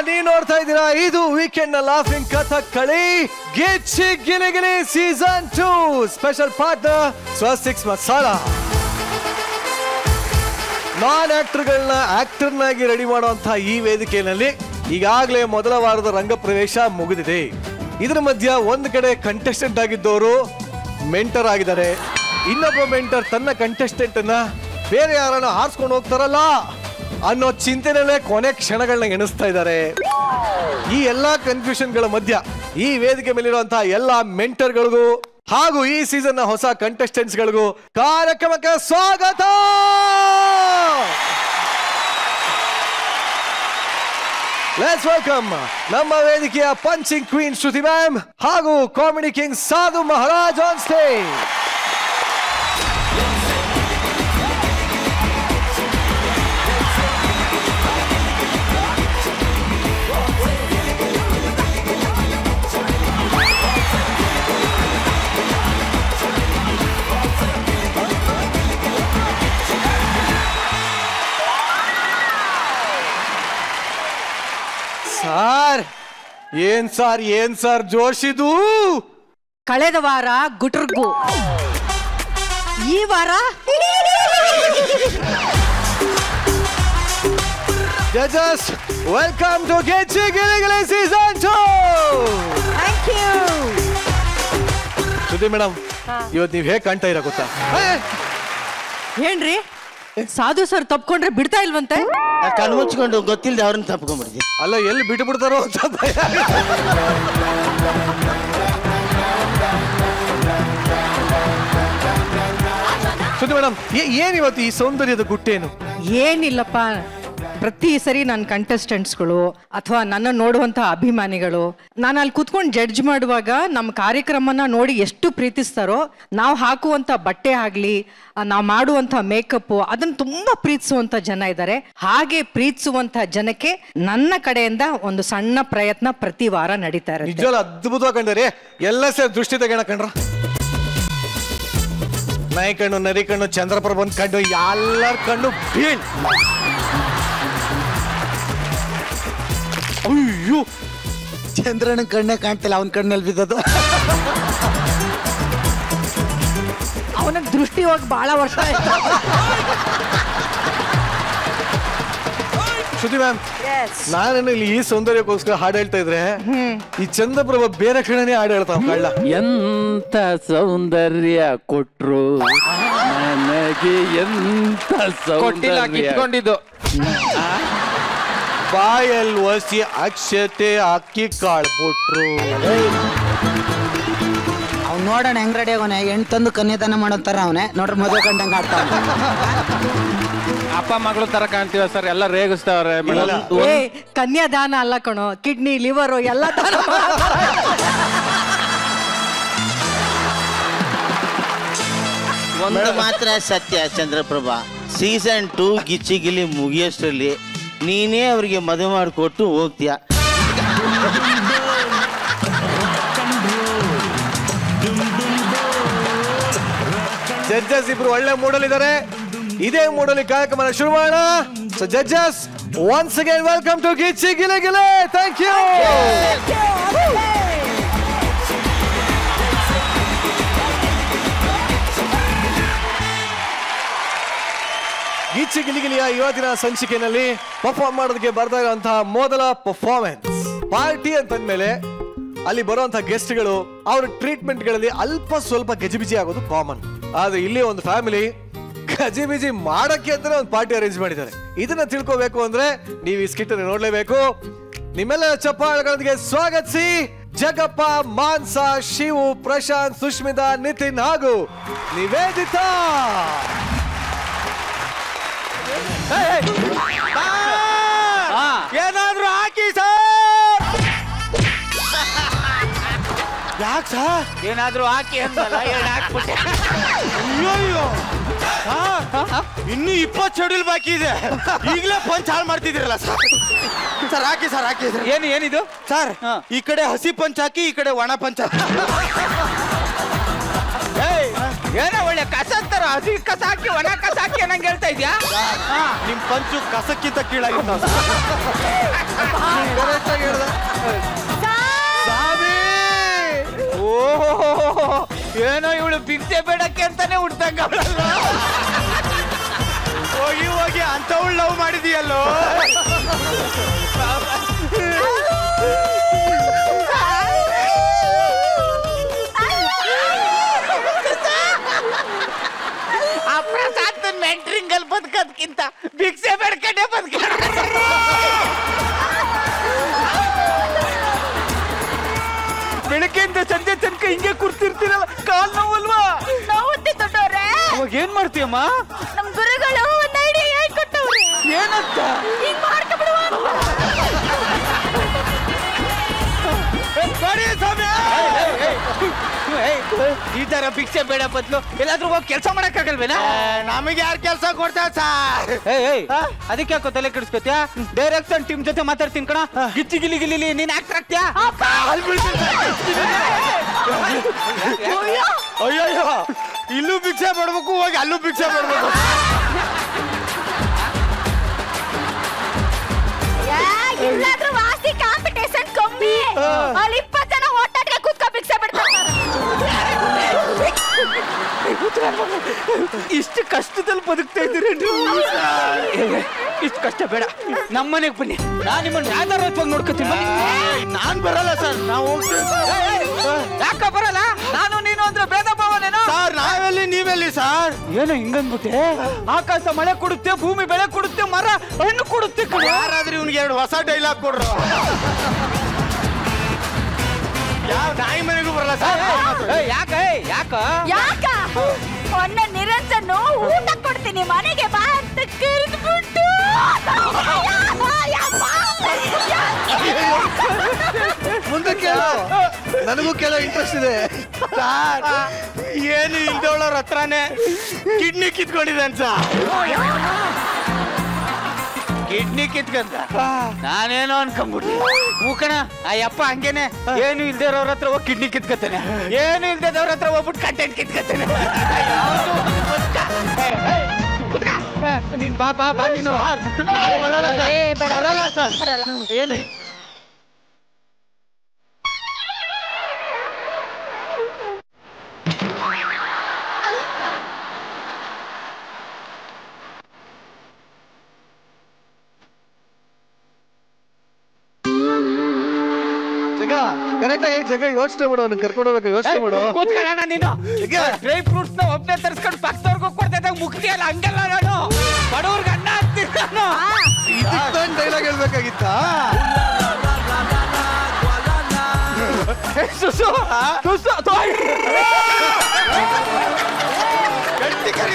ನೀವು ನೋಡ್ತಾ ಇದ್ದೀರಾ ಇದು ವೀಕೆಂಡ್ ನ ಲಾಫಿಂಗ್ ಕಥಕ್ಕಳಿ ಗಿಚ್ಚಿ ಗಿಲಿಗಿಲಿ ಸೀಸನ್ 2 ಸ್ಪೆಷಲ್ ಪಾರ್ಟ್ನರ್ ಸ್ವಸ್ತಿಕ್ಸ್ ಮಸಾಲಾ. ನಾನ್ ಆಕ್ಟರ್ಗಳನ್ನ ಆಕ್ಟರ್ನಾಗಿ ರೆಡಿ ಮಾಡುವಂತಹ ಈ ವೇದಿಕೆಯಲ್ಲಿ ಈಗಾಗಲೇ ಮೊದಲ ವಾರದ ರಂಗ ಪ್ರವೇಶ ಮುಗಿದಿದೆ. ಇದರ ಮಧ್ಯ ಒಂದು ಕಡೆ ಕಂಟೆಸ್ಟೆಂಟ್ ಆಗಿದ್ದವರು ಮೆಂಟರ್ ಆಗಿದ್ದಾರೆ. ಇನ್ನೊಬ್ಬ ಮೆಂಟರ್ ತನ್ನ ಕಂಟೆಸ್ಟೆಂಟ್ ಅನ್ನ ಬೇರೆ ಯಾರನ್ನ ಆರಿಸ್ಕೊಂಡು ಹೋಗ್ತಾರಲ್ಲ ಅನ್ನೋ ಚಿಂತೆನಲ್ಲೇ ಕೊನೆ ಕ್ಷಣಗಳನ್ನ ಎಣಿಸ್ತಾ ಇದ್ದಾರೆ. ಈ ಎಲ್ಲಾ ಕನ್ಫ್ಯೂಷನ್ಗಳ ಮಧ್ಯ ಈ ವೇದಿಕೆ ಮೇಲಿರುವಂತಹ ಎಲ್ಲಾ ಮೆಂಟರ್ಗಳಿಗೂ ಹಾಗೂ ಈ ಸೀಸನ್ ನ ಹೊಸ ಕಂಟೆಸ್ಟೆಂಟ್ಸ್ ಗಳಿಗೂ ಕಾರ್ಯಕ್ರಮಕ್ಕೆ ಸ್ವಾಗತ. ಲೆಟ್ಸ್ ವೆಲ್ಕಮ್ ನಮ್ಮ ವೇದಿಕೆಯ ಪಂಚಿಂಗ್ ಕ್ವೀನ್ ಶ್ರುತಿ ಮ್ಯಾಮ್ ಹಾಗೂ comedy king Sadhu Maharaj on stage. ಏನ್ ಸರ್ ಜೋಶಿದು? ಕಳೆದ ವಾರ ಗುಟರ್ಗು, ಈ ವಾರ ಜಜಸ್ welcome to Gicchi Giligili season 2. Thank you. ಸುದ್ದಿ ಮೇಡಮ್, ಇವತ್ತು ನೀವು ಹೇಗೆ ಕಾಣ್ತಾ ಇರ ಗೊತ್ತಾ? ಏನ್ರಿ ಸಾಧು ಸರ್ ತಪ್ಕೊಂಡ್ರೆ ಬಿಡ್ತಾ ಇಲ್ವಂತೆ? ಕಣ್ಣು ಮುಚ್ಕೊಂಡು ಗೊತ್ತಿಲ್ಲದೆ ಅವ್ರನ್ನ ತಪ್ಕೊಂಡ್ಬಿಡ್ತೀವಿ. ಅಲ್ಲ, ಎಲ್ಲಿ ಬಿಟ್ಟು ಬಿಡ್ತಾರೋ ಅಂತ ಭಯ. ಸುದ್ದಿ ಮೇಡಮ್, ಏನಿವತ್ತು ಈ ಸೌಂದರ್ಯದ ಗುಟ್ಟೇನು? ಏನಿಲ್ಲಪ್ಪ, ಪ್ರತಿ ಸರಿ ನನ್ನ ಕಂಟೆಸ್ಟೆಂಟ್ಸ್ಗಳು ಅಥವಾ ನನ್ನ ನೋಡುವಂಥ ಅಭಿಮಾನಿಗಳು ನಾನು ಅಲ್ಲಿ ಕೂತ್ಕೊಂಡು ಜಡ್ಜ್ ಮಾಡುವಾಗ ನಮ್ಮ ಕಾರ್ಯಕ್ರಮನ ನೋಡಿ ಎಷ್ಟು ಪ್ರೀತಿಸ್ತಾರೋ, ನಾವು ಹಾಕುವಂಥ ಬಟ್ಟೆ ಆಗಲಿ ನಾವು ಮಾಡುವಂಥ ಮೇಕಪ್ಪು ಅದನ್ನು ತುಂಬ ಪ್ರೀತಿಸುವಂಥ ಜನ ಇದ್ದಾರೆ. ಹಾಗೆ ಪ್ರೀತಿಸುವಂಥ ಜನಕ್ಕೆ ನನ್ನ ಕಡೆಯಿಂದ ಒಂದು ಸಣ್ಣ ಪ್ರಯತ್ನ ಪ್ರತಿ ವಾರ ನಡೀತಾ ಇರುತ್ತೆ. ನಿಜವಾಗ್ಲೂ ಅದ್ಭುತವಾಗಿ ಕಂಡ್ರೆ ಎಲ್ಲ ಸೇರಿ ದೃಷ್ಟಿ ತೆಗೋಣ ಕಂಡ್ರ. ನಾಯಿ ಕಣ್ಣು, ನರಿ ಕಣ್ಣು, ಚಂದ್ರಪ್ರಭನ್ ಕಣ್ಣು, ಎಲ್ಲರ ಕಣ್ಣು ಬೀಳ್. ಅಯ್ಯೋ, ಚಂದ್ರನ ಕಣ್ಣೆ ಕಾಣ್ತಿಲ್ಲ, ಅವನ ಕಣ್ಣಲ್ಲಿ ಬಿದ್ದದು. ಅವನ ದೃಷ್ಟಿ ಹೋಗಿ ಬಹಳ ವರ್ಷ ಆಯ್ತು. ಶ್ರುತಿ ಮ್ಯಾಮ್, ನಾನು ಇಲ್ಲಿ ಈ ಸೌಂದರ್ಯಕ್ಕೋಸ್ಕರ ಹಾಡು ಹೇಳ್ತಾ ಇದ್ರೆ ಈ ಚಂದ್ರಪ್ರಭ ಬೇರೆ ಕಡೆನೇ ಹಾಡು ಹೇಳ್ತಾವ. ಕಳ್ಳ ಎಂತ ಸೌಂದರ್ಯ ಕೊಟ್ರು ನನಗೆ, ಎಂತ ಸೌಂದರ್ಯ ಇಟ್ಕೊಂಡಿದ್ದು. ಬಾಯಲ್ಲಿ ಒಸಿ ಅಕ್ಷತೆ ಅಕ್ಕಿ ಕಾಳು ಕೊಟ್ರು. ಅವ್ನು ನೋಡೋಣ ಹೆಂಗ್ ರೆಡಿ ಆಗೋನೆ, ಹೆಣ್ಣು ತಂದು ಕನ್ಯಾದಾನ ಮಾಡೋತಾರ ಅವನೇ ನೋಡ್ರಿ, ಮದುವೆ ಕಂಡಂಗ ಆಡ್ತಾವ. ಅಪ್ಪ ಮಗಳು ತರ ಕಾಣ್ತೀವ ಸರ್, ಎಲ್ಲ ರೇಗಿಸ್ತಾವ್ರೆ. ಕನ್ಯಾದಾನ ಅಲ್ಲ ಕಣೋ, ಕಿಡ್ನಿ ಲಿವರು ಎಲ್ಲ ದಾನ. ಒಂದು ಮಾತ್ರ ಸತ್ಯ ಚಂದ್ರಪ್ರಭಾ, ಸೀಸನ್ 2 ಗಿಚ್ಚಿ ಗಿಲಿ ಮುಗಿಯೋಷ್ಟರಲ್ಲಿ ನೀನೇ ಅವ್ರಿಗೆ ಮದುವೆ ಮಾಡಿಕೊಟ್ಟು ಹೋಗ್ತೀಯ. ಜಡ್ಜಸ್ ಇಬ್ರು ಒಳ್ಳೆ ಮೂಡಲಿದ್ದಾರೆ. ಇದೇ ಮೂಡಲಿ ಕಾರ್ಯಕ್ರಮ ಶುರು ಮಾಡೋಣ. So judges, once again welcome to Gicchi Giligili. Thank you. Gicchi ಗಿಲಿಗಿಲಿಯ ಇವತ್ತಿನ ಸಂಚಿಕೆಯಲ್ಲಿ ಪರ್ಫಾರ್ಮ್ ಮಾಡೋದಕ್ಕೆ ಬರ್ತಾ ಇರುವಂತಹ ಮೊದಲ ಪರ್ಫಾರ್ಮೆನ್ಸ್ ಪಾರ್ಟಿ ಅಂತಂದ್ಮೇಲೆ ಅಲ್ಲಿ ಬರುವಂತಹ ಗೆಸ್ಟ್ಗಳು ಅವ್ರ ಟ್ರೀಟ್ಮೆಂಟ್ಗಳಲ್ಲಿ ಅಲ್ಪ ಸ್ವಲ್ಪ ಗಜಿಬಿಜಿ ಆಗೋದು ಕಾಮನ್. ಆದ್ರೆ ಇಲ್ಲಿ ಒಂದು ಫ್ಯಾಮಿಲಿ ಗಜಿಬಿಜಿ ಮಾಡಕ್ಕೆ ಅಂತಾನೆ ಒಂದು ಪಾರ್ಟಿ ಅರೇಂಜ್ ಮಾಡಿದ್ದಾರೆ. ಇದನ್ನ ತಿಳ್ಕೋಬೇಕು ಅಂದ್ರೆ ನೀವು ಈ ಸ್ಕಿಟ್ ಅನ್ನು ನೋಡ್ಲೇಬೇಕು. ನಿಮ್ಮೆಲ್ಲ ಚಪ್ಪಾಳೆಗಳೊಂದಿಗೆ ಸ್ವಾಗತಿಸಿ ಜಗಪ್ಪ, ಮಾನ್ಸ, ಶಿವು, ಪ್ರಶಾಂತ್, ಸುಷ್ಮಿತಾ, ನಿತಿನ್ ಹಾಗೂ ನಿವೇದಿತಾ. ಏನಾದ್ರೂ ಹಾಕಿ ಸರ್. ಯಾಕೆ ಸರ್? ಏನಾದ್ರೂ ಹಾಕಿ ಅಂದಲ್ಲ, ಹಾಕ್ಬಿಟ್ಟೆ. ಅಯ್ಯೋ, ಇನ್ನು 20 ಶೆಡ್ಯೂಲ್ ಬಾಕಿ ಇದೆ, ಈಗಲೇ ಪಂಚ್ ಹಾಳು ಮಾಡ್ತಿದ್ದೀರಲ್ಲ ಸರ್. ಸರ್ ಹಾಕಿ ಸರ್, ಹಾಕಿ. ಏನಿದು ಸರ್? ಈ ಕಡೆ ಹಸಿ ಪಂಚ್ ಹಾಕಿ, ಈ ಕಡೆ ಒಣ ಪಂಚ್ ಹಾಕಿ. ಏನೋ ಒಳ್ಳೆ ಕಸಂತರ ಹಸಿ ಕಸ ಹಾಕಿ ಒಣ ಕಸ ಹಾಕಿ ನಂಗೆ ಹೇಳ್ತಾ ಇದ್ಯಾ? ನಿಮ್ ಪಂಚು ಕಸಕ್ಕಿಂತ ಕೀಳಾಗಿತ್ತು ಓಹೋ, ಏನೋ ಇವಳು ಭಿಕ್ಷೆ ಬೇಡಕ್ಕೆ ಅಂತಾನೆ ಹುಡ್ತಂಗ ಹೋಗಿ ಹೋಗಿ ಅಂತವಳು ಲವ್ ಮಾಡಿದೀಯಲ್ಲೋ. ಆ ಪ್ರಸಾದ್ ಮೆಂಟ್ರಿಂಗ್ ಅಲ್ಲಿ ಬದುಕೋದ್ಕಿಂತ ಭಿಕ್ಷೆ ಬೇಡ್ಕೊಂಡೆ ಬದುಕ. ಬೆಳಗ್ಗೆಯಿಂದ ಸಂಜೆ ತನಕ ಹಿಂಗೆ ಕೂರ್ತಿರ್ತೀರಲ್ಲ, ಕಾಲ್ ನೋವಲ್ವಾ? ನೋವುತ್ತೆ ದೊಡ್ಡವ್ರೆ. ಅವಾಗ ಏನ್ ಮಾಡ್ತೀಯಮ್ಮ? ನಮ್ ಗುರುಗಳು ಒಂದ್ ಐಡಿಯಾ ಹೇಳ್ಕೊಟ್ಟವ್ರೆ. ಏನಂತ? ಹಿಂಗ್ ಮಾಡ್ಕೊಬಿಡುವ. ಈ ತರ ಭಿಕ್ಷೆ ಬೇಡ ಬದ್ಲು ಎಲ್ಲಾದ್ರೂ ಹೋಗಿ ಕೆಲಸ ಮಾಡಕ್ಕಾಗಲ್ವೇನಾ? ನಮಗೆ ಯಾರು ಕೆಲಸ ಕೊಡ್ತಾರೆ ಸರ್? ಅದಕ್ಕೆ ಯಾಕೋ ತಲೆ ಕೆಡಿಸ್ಕೊತ್ಯಾ? ಡೈರೆಕ್ಷನ್ ಟೀಮ್ ಜೊತೆ ಮಾತಾಡ್ತೀನಿ ಕಣ. ಗಿಚ್ಚಿ ಗಿಲಿ ಗಿಲಿ ನೀನ್ ಆಕ್ಟರ್ ಆಗ್ತೀಯಾ? ಅಯ್ಯಯ್ಯೋ, ಇಲ್ಲೂ ಭಿಕ್ಷೆ ಮಾಡ್ಬೇಕು, ಹೋಗಿ ಅಲ್ಲೂ ಭಿಕ್ಷೆ ಮಾಡ್ಬೇಕು. ಇಲ್ಲಾದ್ರೂ ವಾಸಿ ಕಾಂಪಿಟೇಷನ್ ಕಮ್ಮಿ. ಅಲ್ಲಿ 20 ಜನ ಓಟಾಟ್ಗೆ ಕೂತ್ಕೊ ಭಿಕ್ಷೆ ಬಿಡ್ತಾರೆ. ಇಷ್ಟು ಕಷ್ಟದಲ್ಲಿ ಬದುಕ್ತಾ ಇದ್ದೀರಿ. ಇಷ್ಟು ಕಷ್ಟ ಬೇಡ, ನಮ್ಮನೆಗೆ ಬನ್ನಿ, ನಾನ್ ನಿಮ್ಮನ್ನ ಯಾವ್ದಾರ ನೋಡ್ಕೊತೀನಿ. ನಾನ್ ಬರಲ್ಲ ಸರ್, ನಾವು ಯಾಕ ಬರಲ್ಲ? ನಾನು ನೀನು ಅಂದ್ರೆ ಭೇದ ಭಾವನೇನೋ? ಸರ್ ನಾವೆಲ್ಲಿ ನೀವೆಲ್ಲಿ ಸರ್? ಏನೋ ಹಿಂಗನ್ಬಿಟ್ಟೆ. ಆಕಾಶ ಮಳೆ ಕೊಡುತ್ತೆ, ಭೂಮಿ ಬೆಳೆ ಕೊಡುತ್ತೆ, ಮರ ಹಣ್ಣು ಕೊಡುತ್ತೆ. ಯಾರಾದ್ರೂ ಇವ್ನಿಗೆ 2 ಹೊಸ ಡೈಲಾಗ್ ಕೊಡ್ರು. ಯಾವ ನಾಯಿ ಮನೆಗೂ ಬರಲ್ಲ ಸರ್. ಯಾಕ ಯಾಕ ಯಾಕ ಮೊನ್ನೆ ನಿರಂಜನ್ ಊಟ ಕೊಡ್ತೀನಿ ಮನೆಗೆ ಬಾ ಅಂತ ಕರೆದ್ಬಿಟ್ಟು ಮುಂದೆ ಕೇಳು, ನನಗೂ ಕೇಳೋ ಇಂಟ್ರೆಸ್ಟ್ ಇದೆ. ಸರ್ ಏನು ಇಲ್ದವಳವ್ರ ಹತ್ರನೇ ಕಿಡ್ನಿ ಕಿತ್ಕೊಂಡಿದ್ದಾನೆ ಸರ್. ಕಿಡ್ನಿ ಕಿತ್ಕಂತ ನಾನೇನೋ ಅನ್ಕೊಂಡ್ಬಿಟ್ಟಿ. ಮೂಕಣ ಆ ಯಪ್ಪ ಹಂಗೇನೆ, ಏನು ಇಲ್ದೇ ಇರೋರ ಹತ್ರ ಹೋಗಿ ಕಿಡ್ನಿ ಕಿತ್ಕತಾನೆ, ಏನು ಇಲ್ದೇದವ್ರ ಹತ್ರ ಹೋಗ್ಬಿಟ್ಟು ಕಂಟೆಂಟ್ ಕಿತ್ಕತಾನೆ. ನೀನ್ ಬಾ ಬಾ ಬಾ ನೀನು. ಏನು ಕರೆಕ್ಟ್ ಆಗಿ ಜಗ ಯೋಚನೆ ಮಾಡು, ಅವ್ನು ಕರ್ಕೊಂಡು ಹೋಗ್ಬೇಕು, ಯೋಚನೆ ಮಾಡು. ಕೂತ್ಕೊಳ್ಳೋಣ ನೀನು. ಡ್ರೈ ಫ್ರೂಟ್ಸ್ ನ ಒಬ್ಬನೇ ತರಿಸ್ಕೊಂಡು ಪಕ್ಕದವ್ರಿಗೂ ಕೊಡ್ತಾ ಇದ್ದಾಗ ಮುಕ್ತಿ ಅಲ್ಲ, ಹಂಗಲ್ಲ ನಾನು ಬಡವ್ರಿಗೆ ಅನ್ನ ಹಾಕ್ತೀನಿ ನಾನು. ಇದಕ್ಕೊಂದು ಡೈಲಾಗ್ ಹೇಳ್ಬೇಕಾಗಿತ್ತಾ? ಸುಸು ಸುಸು ಏನು?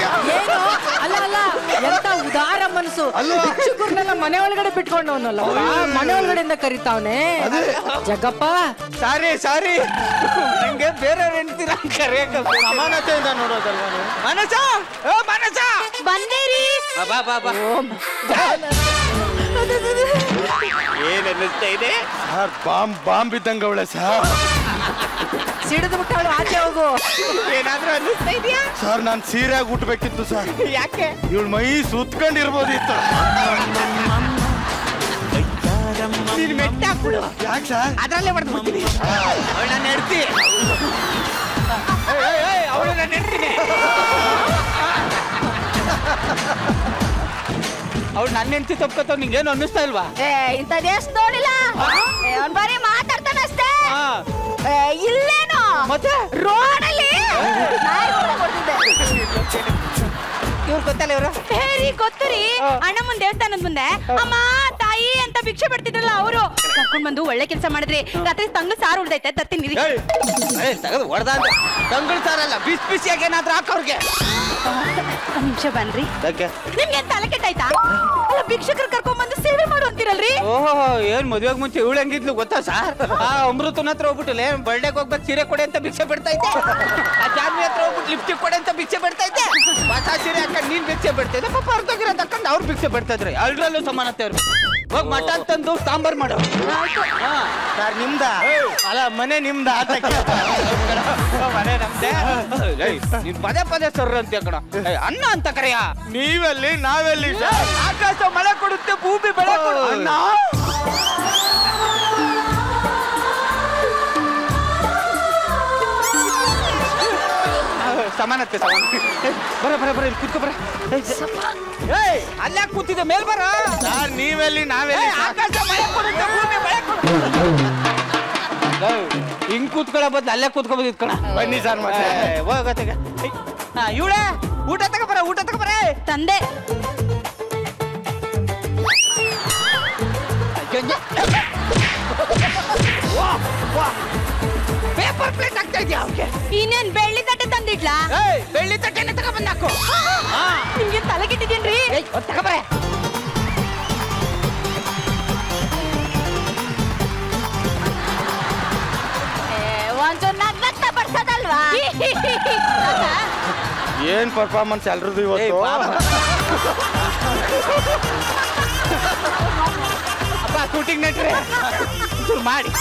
ಅಲ್ಲ ಅಲ್ಲ, ಎಂತ ಉದಾರ ಮನಸ್ಸು. ಭಿಕ್ಷುಕರನ್ನೆಲ್ಲ ಮನೆ ಒಳಗಡೆ ಬಿಟ್ಕೊಂಡವನಲ್ಲ, ಮನೆ ಒಳಗಡೆಯಿಂದ ಕರಿತಾವನೆ. ಜಗಪ್ಪ ಸಾರಿ ಸಾರಿ, ನಂಗೆ ಬೇರೆ ಹೆಂಡ್ತೀರ ಕರೆಯಕ ಸಮಾನತೆಯಿಂದ ನೋಡೋದಲ್ವ? ಮನಸ ಮನಸ ಬಂದೇರಿ. ಬಾ ಬಾ ಬಾ. ಏನ್ ಅನ್ನಿಸ್ತಾ ಇದೆ? ಸರ್ ಬಾಂಬ್ ಇದ್ದಂಗ ಅವಳೆ ಸರ್. ಸಿಡಿದು ಬಿಟ್ಟವಳು, ಆಚೆ ಹೋಗು. ಏನಾದ್ರೂ ಅನ್ನಿಸ್ತಾ ಇದೆಯಾ? ಸರ್ ನಾನು ಸೀರೆಯಾಗಿ ಹುಟ್ಟಬೇಕಿತ್ತು ಸರ್. ಯಾಕೆ? ಇವಳು ಮೈ ಸುತ್ಕೊಂಡಿರ್ಬೋದಿತ್ತು. ನೀನ್ ಮೆಟ್ಟ ಹಾಕ್ಬಿಡು. ಯಾಕೆ ಸರ್? ಅದ್ರಲ್ಲೇ ಹೊಡೆದು ಬಿಡ್ತೀನಿ. ಅವಳು ನಾನು ಹೆಡ್ತಿ, ಅವಳು ನಾನು ಹೆಡ್ತೀನಿ. ಅವಳು ನನ್ನ ಹೆಂಡತಿ ತಪ್ಕೊತಾವ್, ನಿಂಗೇನು ಅನ್ನಿಸ್ತಾ ಇಲ್ವಾ? ಇಂಥದ್ದು ಎಷ್ಟು ನೋಡಿಲ್ಲ. ಅವ್ನ್ ಬರೀ ಮಾತಾಡ್ತಾನಷ್ಟೇ. ಇಲ್ಲೇನು ಮತ್ತೆ ರೋಡಲ್ಲಿ ಕೊಡ್ತಿದ್ದೆ. ಇವ್ರು ಗೊತ್ತಲ್ಲ ಇವರು? ಹೇರಿ ಗೊತ್ತು ರೀ, ಅಣ್ಣ ಮುಂದೆ ದೇವಸ್ಥಾನದ ಮುಂದೆ ಅಮ್ಮ ತಾಯಿ ಅಂತ ಭಿಕ್ಷೆ ಬಿಡ್ತಿದ್ರಲ್ಲ ಅವರು ಕರ್ಕೊಂಡ್ ಬಂದು ಒಳ್ಳೆ ಕೆಲಸ ಮಾಡಿದ್ರಿ. ರಾತ್ರಿ ತಂಗ್ಳು ಸಾರು ಉಳ್ದೈತೆ ತರ್ತೀನಿ. ತಗದು ಹೊಡೆದ ಅಂದ್ರೆ ತಂಗಳು ಸಾರಲ್ಲ, ಬಿಸಿ ಬಿಸಿಯಾಗಿ ಏನಾದ್ರೂ ಹಾಕೋರ್ಗೆ. ಒಂದ್ ನಿಮಿಷ ಬನ್ರಿ. ನಿಮ್ಗೆ ತಲೆ ಕೆಟ್ಟಾಯ್ತಾ? ಅಲ್ಲ ಭಿಕ್ಷಕರು ಕರ್ಕೊಂಡ್ ಬಂದು ಸೇವೆ ಮಾಡು ಅಂತೀರಲ್ರಿ. ಓಹೋ, ಏನ್ ಮದ್ವೆಗ್ ಮುಂಚೆ ಇವಳು ಹೆಂಗಿದ್ಲು ಗೊತ್ತಾ ಸರ್? ಆ ಅಮೃತನ ಹತ್ರ ಹೋಗ್ಬಿಟ್ಟು ಬರ್ಡೇಗೆ ಹೋಗ್ಬೇಕು ಸೀರೆ ಕೊಡೆ ಅಂತ ಭಿಕ್ಷೆ ಬಿಡ್ತಾ ಇದ್ದೆ. ಆ ಜಾನ್ವಿ ಹತ್ರ ಹೋಗ್ಬಿಟ್ಟು ಲಿಪ್ಸ್ಟಿಕ್ ಕೊಡೆ ಅಂತ ಭಿಕ್ಷೆ ಬಿಡ್ತಾ ಇದ್ದೆ. ಹೊಸ ಸೀರೆ ಹಾಕೊಂಡು ನೀನ್ ಭಿಕ್ಷೆ ಬಿಡ್ತಾ ಇದ್ದೆ. ಪಾಪ ಹೊರತೋಗಿರೋದು ಹಾಕೊಂಡು ಅವ್ರು ಭಿಕ್ಷೆ ಬಿಡ್ತಾ ಇದ್ರೆ ಅಲ್ರಲ್ಲೂ ಸಮಾನತೆ ಅವ್ರು. ಹೋಗ್ ಮಟನ್ ತಂದು ಸಾಂಬಾರ್ ಮಾಡು. ಸರ್ ನಿಮ್ದ ಅಲ್ಲ ಮನೆ ನಿಮ್ದ ಅಂತ ಮನೆ ನಮ್ದೆ. ನೀನ್ ಪದೇ ಪದೇ ಸರ್ ಅಂತ ಕಣ. ಅನ್ನ ಅಂತ ಕರೆಯ. ನೀವೆಲ್ಲಿ ನಾವೆಲ್ಲಿ ಸರ್? ಆಕಾಶ ಮಳೆ ಕೊಡುತ್ತೆ, ಭೂಮಿ ಬೆಳೆ ಕೊಡು. ಅನ್ನ ಸಮಾನತೆ ಬರ ಇಲ್ಲಿ ಕೂತ್ಕೊ ಬರ. ಅಲ್ಲೇ ಕೂತಿದ್ದೆ ಮೇಲ್ ಬರ. ಸರ್ ನೀವೆಲ್ಲಿ ನಾವೆಲ್ಲಿ? ಆಕಾಶ ಮಳೆ ಕೊಡುತ್ತೆ, ಭೂಮಿ ಬೆಳೆ ಕೊಡು. ಹಿಂಗ್ ಕೂತ್ಕೊಳ್ಳೋ ಬದ್ಲು ಅಲ್ಲೇ ಕೂತ್ಕೊಬೋದು ಇತ್ಕಣ. ಬನ್ನಿ ಸರ್ ಮತ್ತೆ ಹೋಗತ್ತೆ. ಇವಳೆ ಊಟ ತಗೋಬರ, ಊಟ ತಗೋಬರ. ತಂದೆ ಪೇಪರ್ ಪ್ಲೇಟ್ ಆಗ್ತಾ ಇದೆಯಾ ಅವ್ರಿಗೆ? ಇನ್ನೇನ್ ಬೆಳ್ಳಿ ತಟ್ಟೆ ತಂದಿಡ್ಲಾ? ಬೆಳ್ಳಿ ತಟ್ಟೆನೆ ತಗೊಬಂದ್ ಹಾಕು. ನಿಮ್ಗೆ ತಲೆ ಕೆಟ್ಟಿದ್ದೀನ್ರಿ. ತಗೋಬರ. ಒಂಚೂರು ನಗ್ನಗ್ತಾ ಬರ್ಸೋದಲ್ವಾ? ಏನ್ ಪರ್ಫಾರ್ಮೆನ್ಸ್ ಎಲ್ರದ್ದು ಇವತ್ತು? ಅಪ್ಪ ಶೂಟಿಂಗ್ ನಟ್ರೆ ಮಾಡಿ.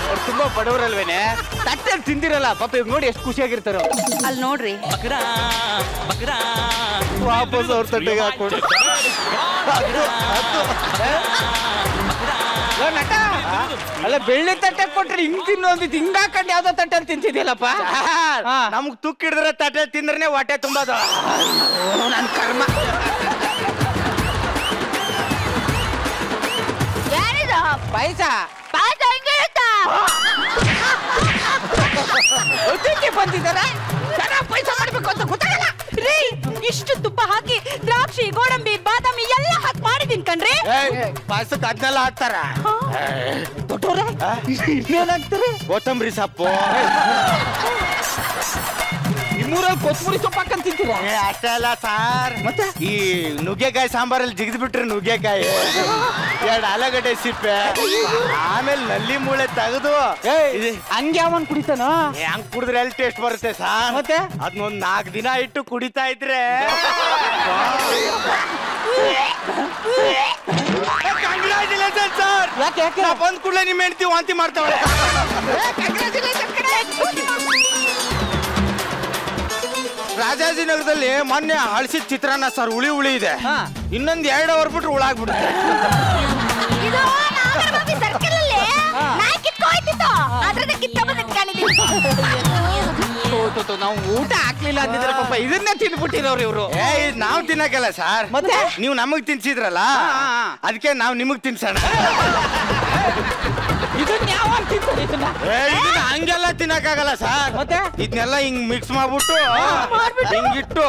ಅವ್ರು ತುಂಬಾ ಬಡವರಲ್ವೇನೆ, ತಟ್ಟೆಲ್ಲಿ ತಿಂದಿರಲ್ಲ ಪಾಪ. ಇವ್ರು ನೋಡಿ ಎಷ್ಟು ಖುಷಿಯಾಗಿರ್ತಾರೋ. ಅಲ್ಲಿ ನೋಡ್ರಿ. ವಾಪಸ್ ಅವ್ರ ತಟ್ಟೆಗೆ ಹಾಕೊಂಡು ನಟ ಅಲ್ಲ, ಬೆಳ್ಳಿ ತಟ್ಟೆ ಕೊಟ್ರೆ ಹಿಂಗ್ ತಿನ್ನು ಅಂದಿತ್ತು, ಹಿಂಗ್ ಹಾಕೊಂಡು ಯಾವ್ದೋ ತಟ್ಟೆಲ್ಲಿ ತಿಂತಿದ್ಯಲ್ಲಪ್ಪ. ನಮಗ್ ತುಕ್ ಹಿಡಿದ್ರೆ ತಟ್ಟೆ ತಿಂದ್ರೆ ಹೊಟ್ಟೆ ತುಂಬದ. ನನ್ ಕರ್ಮ. ಯಾರಿದು? ಪಾಯಸ ಪಾಯಸ ಹೆಂಗಿರುತ್ತಾ? ಅತಿಥಿ ಬಂದಿದ್ದಾರ, ಚೆನ್ನಾಗಿ ಪಾಯಸ ಮಾಡ್ಬೇಕು ಅಂತ ಗೊತ್ತಾಗಲ್ಲ ರೀ. ಇಷ್ಟು ತುಪ್ಪ ಹಾಕಿ ದ್ರಾಕ್ಷಿ, ಗೋಡಂಬಿ, ಬಾದಾಮಿ ಎಲ್ಲ ಹಾಕಿ ಮಾಡಿದೀನಿ ಕಣ್ರಿ. ಪಾಯಸಕ್ಕೆ ಅದನ್ನೆಲ್ಲ ಹಾಕ್ತಾರ. ದೊಡ್ಡವ್ರೆ ಇನ್ನೇನಾಗ್ತಾರೆ? ಕೊತ್ತಂಬರಿ ಸೊಪ್ಪು, ನಿಮ್ಮೂರಲ್ಲಿ ಕೊತ್ತಂಬರಿ ಸೊಪ್ಪು ಹಾಕಂತ ತಿಂತೀರಾ? ಅಷ್ಟೇ ಅಲ್ಲ ಸಾರ್, ಮತ್ತೆ ಈ ನುಗ್ಗೆಕಾಯಿ ಸಾಂಬಾರಲ್ಲಿ ಜಿಗಿದ್ ಬಿಟ್ರೆ ನುಗ್ಗೆಕಾಯಿ, 2 ಆಲೂಗಡ್ಡೆ ಸಿಪ್ಪೆ, ಆಮೇಲೆ ನಲ್ಲಿ ಮೂಳೆ ತೆಗೆದು ಹಂಗೆ ಅವನ್ ಕುಡಿತಾನೋ? ಹಂಗ್ ಕುಡಿದ್ರೆ ಎಲ್ಲಿ ಟೇಸ್ಟ್ ಬರುತ್ತೆ ಸಾರ್. ಮತ್ತೆ ಅದನ್ನೊಂದ್ 4 ದಿನ ಇಟ್ಟು ಕುಡಿತಾ ಇದ್ರೆ ಕಂಗ್ರಾಚುಲೇಷನ್ ಸರ್. ಯಾಕೆ ಯಾಕೆ ನಾ ಬಂದ್ ಕೂಡಲೇ ನಿಮ್ಮ ಹೆಂಡತಿ ವಾಂತಿ ಮಾಡ್ತಾವಳೆ. ರಾಜಾಜಿನಗರದಲ್ಲಿ ಮೊನ್ನೆ ಹಳಸಿದ ಚಿತ್ರಾನ್ನ ಸರ್, ಹುಳಿ ಇದೆ. ಇನ್ನೊಂದ್ 2 ಅವರ್ ಬಿಟ್ರೆ ಹುಳಾಗ್ಬಿಡುತ್ತೆ. ಇದು ನಾಗರಬಾವಿ ಸರ್ಕಲ್ ಅಲ್ಲಿ ನಾಯಿ ಕಿತ್ಕೊಯ್ತಿತ್ತು, ಅದ್ರದ ಕಿತ್ಕೊಂಡ್ಬಂದು ಇಟ್ಕೊಂಡಿದ್ದೀನಿ. ನಾವು ಊಟ ಹಾಕ್ಲಿಲ್ಲ ಅಂತಿದ್ರೆ ಪಾಪ ಇದನ್ನೇ ತಿಂದ್ಬಿಟ್ಟಿರೋರು ಇವ್ರು. ಇದ್ ನಾವ್ ತಿನ್ನಕಲ್ಲ ಸರ್, ಮತ್ತೆ ನೀವು ನಮಗ್ ತಿನ್ಸಿದ್ರಲ್ಲ, ಅದಕ್ಕೆ ನಾವ್ ನಿಮಗ್ ತಿನ್ಸೋಣ. ಇದನ್ನ ಯಾವ ತಿಂತಾರೆ ಇದನ್ನ? ಇದನ್ನ ಹಂಗೆಲ್ಲ ತಿನ್ನಕ್ಕಾಗಲ್ಲ ಸರ್. ಮತ್ತೆ ಇದನ್ನೆಲ್ಲ ಹಿಂಗ್ ಮಿಕ್ಸ್ ಮಾಡ್ಬಿಟ್ಟು ಹಿಂಗಿಟ್ಟು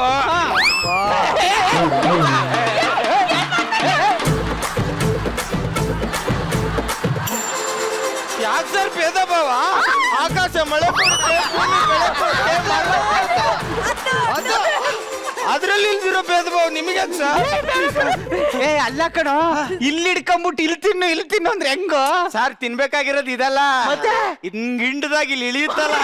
ಯಾಕೆ ಸರ್ ಭೇದ ಭಾವ? ಆಕಾಶ ಮಳೆ ಕೊಡುತ್ತೆ, ಭೂಮಿ ಬೆಳೆ ಕೊಡುತ್ತೆ, ಮರ ಅದು ಅದ್ರಲ್ಲಿ ಇಲ್ದಿರೋ ಭೇದ ಭಾವ ನಿಮಗೆ ಸರ್? ಅಲ್ಲ ಕಣೋ, ಇಲ್ಲಿ ಹಿಡ್ಕೊಂಬಿಟ್ಟು ಇಲ್ಲಿ ತಿನ್ನು ಅಂದ್ರೆ ಹೆಂಗೋ? ಸರ್ ತಿನ್ಬೇಕಾಗಿರೋದು ಇದಲ್ಲ, ಮತ್ತೆ ಹಿಂಗ್ ಹಿಂಡ್ದಾಗ ಇಲ್ಲಿ ಇಳಿಯುತ್ತಲ್ಲ.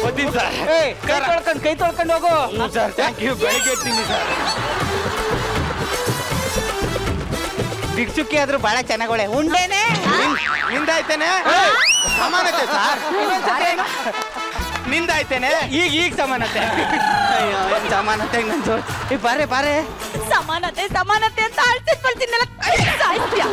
ಬರ್ತೀನಿ ಸರ್. ಕೈ ತೊಳ್ಕೊಂಡು ಹೋಗು. Sir thank you. ಬೆಳಿಗ್ಗೆ ತಿನ್ನಿ ಸರ್. ಭಿಕ್ಷುಕಿ ಆದ್ರೂ ಬಹಳ ಚೆನ್ನಾಗಳೆ. ಉಂಡೇನೆ ನಿಂದಾಯ್ತೇನೆ ಸಮಾನತೆ ಸರ್. ನಿಂದಾಯ್ತೇನೆ ಈಗ ಸಮಾನತೆ. ಅಯ್ಯೋ ಸಮಾನತೆ ನಂದು. ಬಾರೆ ಸಮಾನತೆ ಸಮಾನತೆ ಅಂತ ಅಳ್ತಿದ್ ಬರ್ತೀನಲ್ಲ, ಸಾಯ್ತ್ಯ.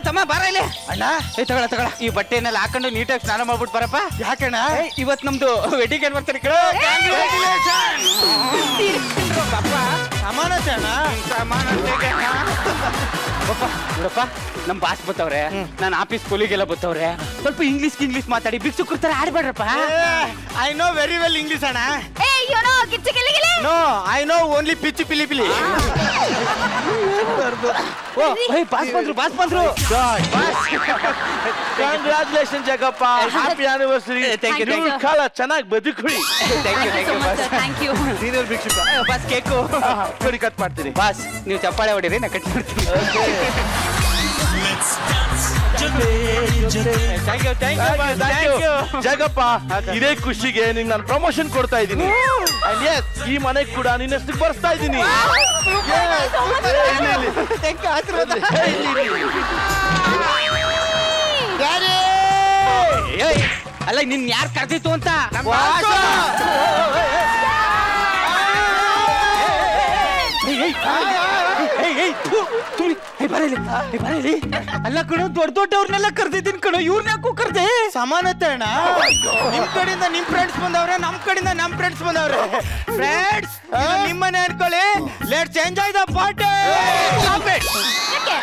ತಮ್ಮ ಬಾರ ಇಲ್ಲಿ. ಅಣ್ಣ ತಗೊಳ ಈ ಬಟ್ಟೆನೆಲ್ಲ ಹಾಕೊಂಡು ನೀಟಾಗಿ ಸ್ನಾನ ಮಾಡ್ಬಿಟ್ಟು ಬರಪ್ಪ. ಯಾಕಣ್ಣ? ಇವತ್ ನಮ್ದು ವೆಡ್ಡಿಂಗ್ ಆನಿವರ್ಸರಿ ಕಡೆ. ಸಮಾನತೆ ಅಣ್ಣ. ಸಮಾನತೆಗೆ ನೋಡಪ್ಪ, ನಮ್ ಬಾಸ್ ಬತ್ತವ್ರೆ, ನಾನು ಆಫೀಸ್ ಕೊಲಿಗೆಲ್ಲ ಬತ್ತವ್ರೆ. ಸ್ವಲ್ಪ ಇಂಗ್ಲಿಷ್ ಮಾತಾಡಿ ಭಿಕ್ಷುಕರ ತರ ಆಡ್ಬೇಡ್ರಪ್ಪ. I know very well English ಅಣ್ಣ. ಏನೋ Gicchi Gili Gili. No I know only ಪಿಚ್ಚಿ ಪಿಲಿ ಪಿಲಿ. ಬಾಸ್ ಬಂದ್ರು. Congratulation Jagappa, happy anniversary. Thank you. ಕಾಲ ಚೆನ್ನಾಗಿ ಬದುಕುಳಿ. Thank you so much, sir. Thank you. Senior ಭಿಕ್ಷುಕ. ಬಾಸ್ ಕೇಕು ಕೊಡಿ, ಕಟ್ ಮಾಡ್ತೀನಿ. ಬಾಸ್ ನೀವು ಚಪ್ಪಾಳೆ ಹೊಡಿರಿ ನಾ ಕಟ್ ಮಾಡ್ತೀನಿ. Thank you. ಜಗಪ್ಪ, ಇದೇ ಖುಷಿಗೆ ನಿಂಗೆ ನಾನು ಪ್ರಮೋಷನ್ ಕೊಡ್ತಾ ಇದ್ದೀನಿ. ಈ ಮನೆಗೆ ಕೂಡ ನಿನ್ನಷ್ಟು ಬರ್ಸ್ತಾ ಇದ್ದೀನಿ. ಅಲ್ಲ ನಿನ್ ಯಾರು ಕರ್ದಿತ್ತು ಅಂತ ಅಲ್ಲ ಕಣೋ, ದೊಡ್ಡವ್ರನ್ನೆಲ್ಲ ಕರ್ದಿದ್ದೀನಿ ಕಣೋ, ಇವ್ರನ್ನ ಯಾಕೋ ಕರ್ದೆ? ಸಮಾನತೆ ಅಣ್ಣ. ನಿಮ್ ಕಡೆಯಿಂದ ನಿಮ್ ಫ್ರೆಂಡ್ಸ್ ಬಂದವ್ರೆ, ನಮ್ ಕಡೆಯಿಂದ ನಮ್ ಫ್ರೆಂಡ್ಸ್ ಬಂದವ್ರೆ. ಫ್ರೆಂಡ್ಸ್ ನಿಮ್ಮನೆ ಅನ್ಕೊಳ್ಳಿ. Let's enjoy the party.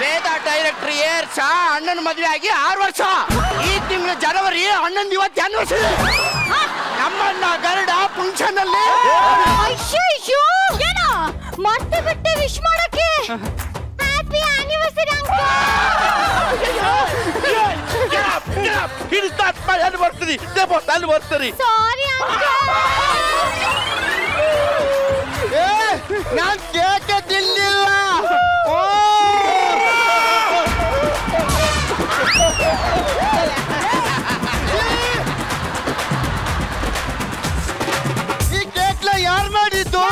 Veda director ಏರ್ಸ ಅಣ್ಣನ ಮದುವೆ ಆಗಿ 6 ವರ್ಷ. ಈ ತಿಂಗಳು ಜನವರಿ ಅಣ್ಣನ ಇವತ್ತು ಆನಿವರ್ಸರಿ. ನಮ್ಮಣ್ಣ ಗರುಡ ಫಂಕ್ಷನ್ ಅಲ್ಲಿ ಅಯ್ಯೋ ಏನೋ ಮತ್ತೆ ಬಿಟ್ಟೆ ವಿಶ್ ಮಾಡಕ್ಕೆ. Happy anniversary uncle. ಬರ್ತೀರಿ. Sorry uncle. ನಾನ್ ಕೇಕೆ ತಿನ್ನಿಲ್ಲ. ಈ ಕೇಕ್ನ ಯಾರು ಮಾಡಿದ್ದು?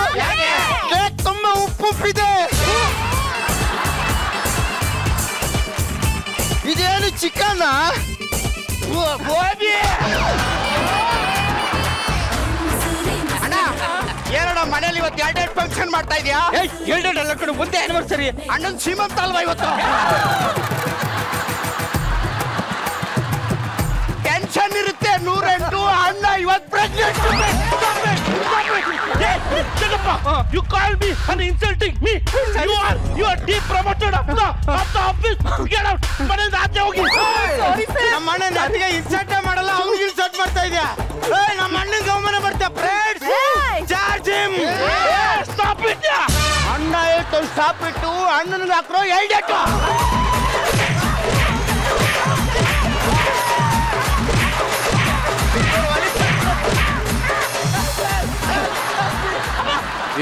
ಕೇಕ್ ತುಂಬಾ ಉಪ್ಪುಪ್ಪಿದೆ. ಇದೇನು ಚಿಕನ್? ಅಣ್ಣ ಏನಣ್ಣ ಮನೇಲಿ ಇವತ್ತು 2 ಫಂಕ್ಷನ್ ಮಾಡ್ತಾ ಇದೀಯಾ? ಎಲ್ಲ ಕಡೆ ಒಂದೇ ಆನಿವರ್ಸರಿ. ಅಣ್ಣನ ಶ್ರೀಮಂತ ಅಲ್ವಾ ಇವತ್ತು? ಟೆನ್ಷನ್ ಇರುತ್ತೆ 108. ಅಣ್ಣ ಇವತ್ತು pregnant. You call me and insulting me. You are depromoted of the office. Get out. ಮನೆಯಿಂದ ಆಚೆ ಹೋಗಿ. ನಮ್ಮ ಅಣ್ಣ ನನಗೆ ಇನ್ಸಲ್ಟ್ ಮಾಡಲ್ಲ, ಅವ್ನಿಗೆ ಇನ್ಸಲ್ಟ್ ಮಾಡ್ತಾ ಇದೆಯಾ? ನಮ್ಮ ಅಣ್ಣನಿಗೆ ಅವಮಾನ ಮಾಡ್ತಾ. Friends charge him. Stop it. ಅಣ್ಣ ಹೇಳ್ತು ಸ್ಟಾಪ್ ಇಟ್ಟು ಅಣ್ಣನಿಗೆ ಹಾಕ್ರೋ ಎಲ್ಡೆಟ್ಟು.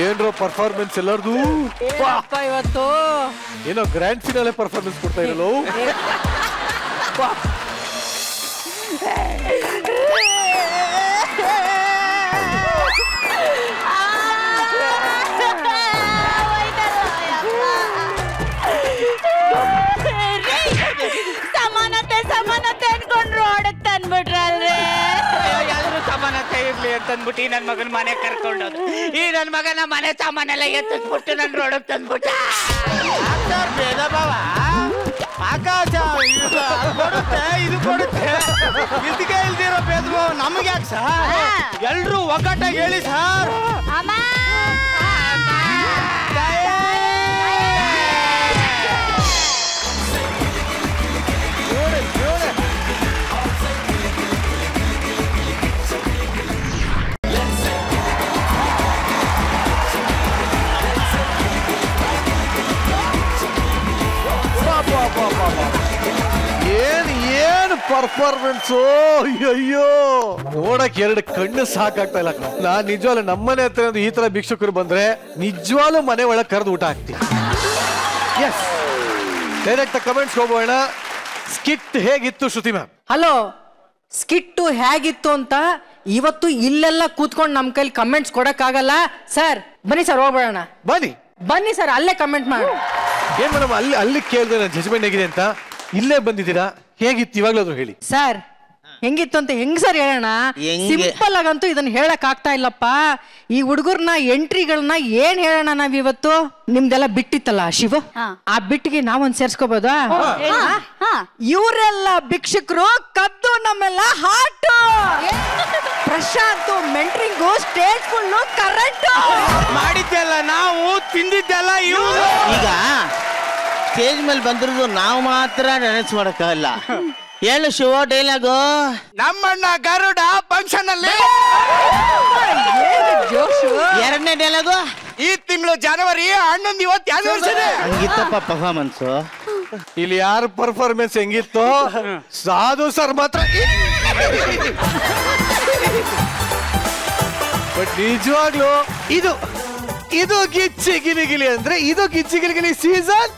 ಏನ್ರೋ ಪರ್ಫಾರ್ಮೆನ್ಸ್ ಎಲ್ಲರದು? ಇವತ್ತು ಏನೋ ಗ್ರ್ಯಾಂಡ್ ಫಿನಾಲೆ ಪರ್ಫಾರ್ಮೆನ್ಸ್ ಕೊಡ್ತಾ ಇರಲ್ಲ. ಸಮಾನತೆ ಅನ್ಕೊಂಡ್ರು ರೋಡಕ್ ತಂದ್ಬಿಟ್ರಲ್ರಿ. ಎಲ್ಲರೂ ಸಮಾನತೆ ಇರ್ಲಿ ಅಂತಂದ್ಬಿಟ್ಟು ಈ ನನ್ ಮಗನ ಮನೆ ಕರ್ಕೊಂಡೋದು. ಈ ನನ್ ಮಗನ ಮನೆ ಸಾಮಾನೆಲ್ಲ ಎತ್ತಿಸ್ಬಿಟ್ಟು ನನ್ ರೋಡಕ್ ತಂದ್ಬಿಟ್ಟ. ಭೇದ ಭಾವ ಆಕಾಶ ಕೊಡುತ್ತೆ, ಇದು ಕೊಡುತ್ತೆ. ಇದಕ್ಕೆ ಇಲ್ದಿರೋ ಭೇದ ಭಾವ ನಮ್ಗೆ ಯಾಕೆ ಸರ್? ಎಲ್ರು ಒಗ್ಗಟ್ಟಾಗಿ ಹೇಳಿ ಸರ್. ಅಮ್ಮ ಏನು ಪರ್ಫಾರ್ಮೆನ್ಸು! ಅಯ್ಯೋ ನೋಡಕ್ 2 ಕಣ್ಣು ಸಾಕಾಗ್ತಾ ಇಲ್ಲ. ನಾನ್ ನಿಜವಾಗ್ಲೂ ನಮ್ಮನೆ ಹತ್ರ ಈ ತರ ಭಿಕ್ಷುಕರು ಬಂದ್ರೆ ನಿಜವಾಗ್ಲೂ ಮನೆ ಒಳಗೆ ಕರೆದು ಊಟ ಹಾಕ್ತೀನಿ. ಎಸ್, ಡೈರೆಕ್ಟ್ ಕಮೆಂಟ್ಸ್ ಹೋಗೋಣ. ಸ್ಕಿಟ್ ಹೇಗಿತ್ತು ಶ್ರುತಿ ಮ್ಯಾಮ್? ಹಲೋ, ಸ್ಕಿಟ್ಟು ಹೇಗಿತ್ತು ಅಂತ ಇವತ್ತು ಇಲ್ಲೆಲ್ಲ ಕೂತ್ಕೊಂಡು ನಮ್ಮ ಕೈಲಿ ಕಮೆಂಟ್ಸ್ ಕೊಡಕ್ಕಾಗಲ್ಲ ಸರ್. ಬನ್ನಿ ಸರ್, ಹೋಗ್ಬೇಡೋಣ. ಬನ್ನಿ ಸರ್, ಅಲ್ಲೇ ಕಮೆಂಟ್ ಮಾಡಿ. ಏನ್ ಮೇಡಮ್, ಅಲ್ಲಿ ಕೇಳಿದ್ರೆ ನನ್ನ ಜಜ್ಮೆಂಟ್ ಹೇಗಿದೆ ಅಂತ. ಇಲ್ಲೇ ಬಂದಿದ್ದೀರಾ, ಹೇಗಿತ್ತು ಇವಾಗ್ಲಾದ್ರು ಹೇಳಿ ಸರ್. ಹೆಂಗಿತ್ತು ಅಂತ ಹೆಂಗ್ ಸರ್ ಹೇಳೋಣ? ಸಿಂಪಲ್ ಆಗಂತೂ ಇದನ್ನ ಹೇಳಕ್ ಆಗ್ತಾ ಇಲ್ಲಪ್ಪ. ಈ ಹುಡುಗರ್ನ ಎಂಟ್ರಿಗಳನ್ನ ಏನ್ ಹೇಳೋಣ ನಾವಿವತ್ತು? ನಿಮ್ದೆಲ್ಲ ಬಿಟ್ಟಿತ್ತಲ್ಲ ಶಿವ, ಆ ಬಿಟ್ಟಿಗೆ ನಾವೊಂದ್ ಸೇರ್ಸ್ಕೋಬೋದಾ? ಇವರೆಲ್ಲ ಭಿಕ್ಷುಕರು ಕದ್ದು ನಮ್ಮೆಲ್ಲ ಹಾಟ್. ಪ್ರಶಾಂತ್ ಮೆಂಟ್ರಿಂಗು, ಸ್ಟೇಜ್ ಫುಲ್ಲು ಕರೆಂಟ್. ಮಾಡಿದ್ದೆಲ್ಲ ನಾವು, ತಿಂದಿದ್ದೆಲ್ಲ ಇವ್ರು. ಈಗ ಸ್ಟೇಜ್ ಮೇಲೆ ಬಂದಿರೋದು ನಾವು ಮಾತ್ರ ಡ್ಯಾನ್ಸ್ ಮಾಡಕ್ಕಾಗಲ್ಲ. ಹೇಳು ಶಿವ ಡೈಲಾಗು. ನಮ್ಮಣ್ಣ ಗರುಡ ಫಂಕ್ಷನ್ ಅಲ್ಲಿ ಜೋಶ್ ಈ ತಿಂಗಳು ಜನವರಿ ಅಣ್ಣಂದು ಇವತ್ತು ಆನಿವರ್ಸರಿ. ಹಂಗಿತ್ತಪ್ಪ ಪರ್ಫಾರ್ಮೆನ್ಸು. ಇಲ್ಲಿ ಯಾರ ಪರ್ಫಾರ್ಮೆನ್ಸ್ ಹೆಂಗಿತ್ತು? ಸಾಧು ಸರ್ ಮಾತ್ರ. ಬಟ್ ನಿಜವಾಗ್ಲು ಇದು ಇದು ಗಿಚ್ಚಿ ಗಿಲಿಗಿಲಿ ಅಂದ್ರೆ ಇದು ಗಿಚ್ಚಿ ಗಿಲಿಗಿಲಿ ಸೀಸನ್.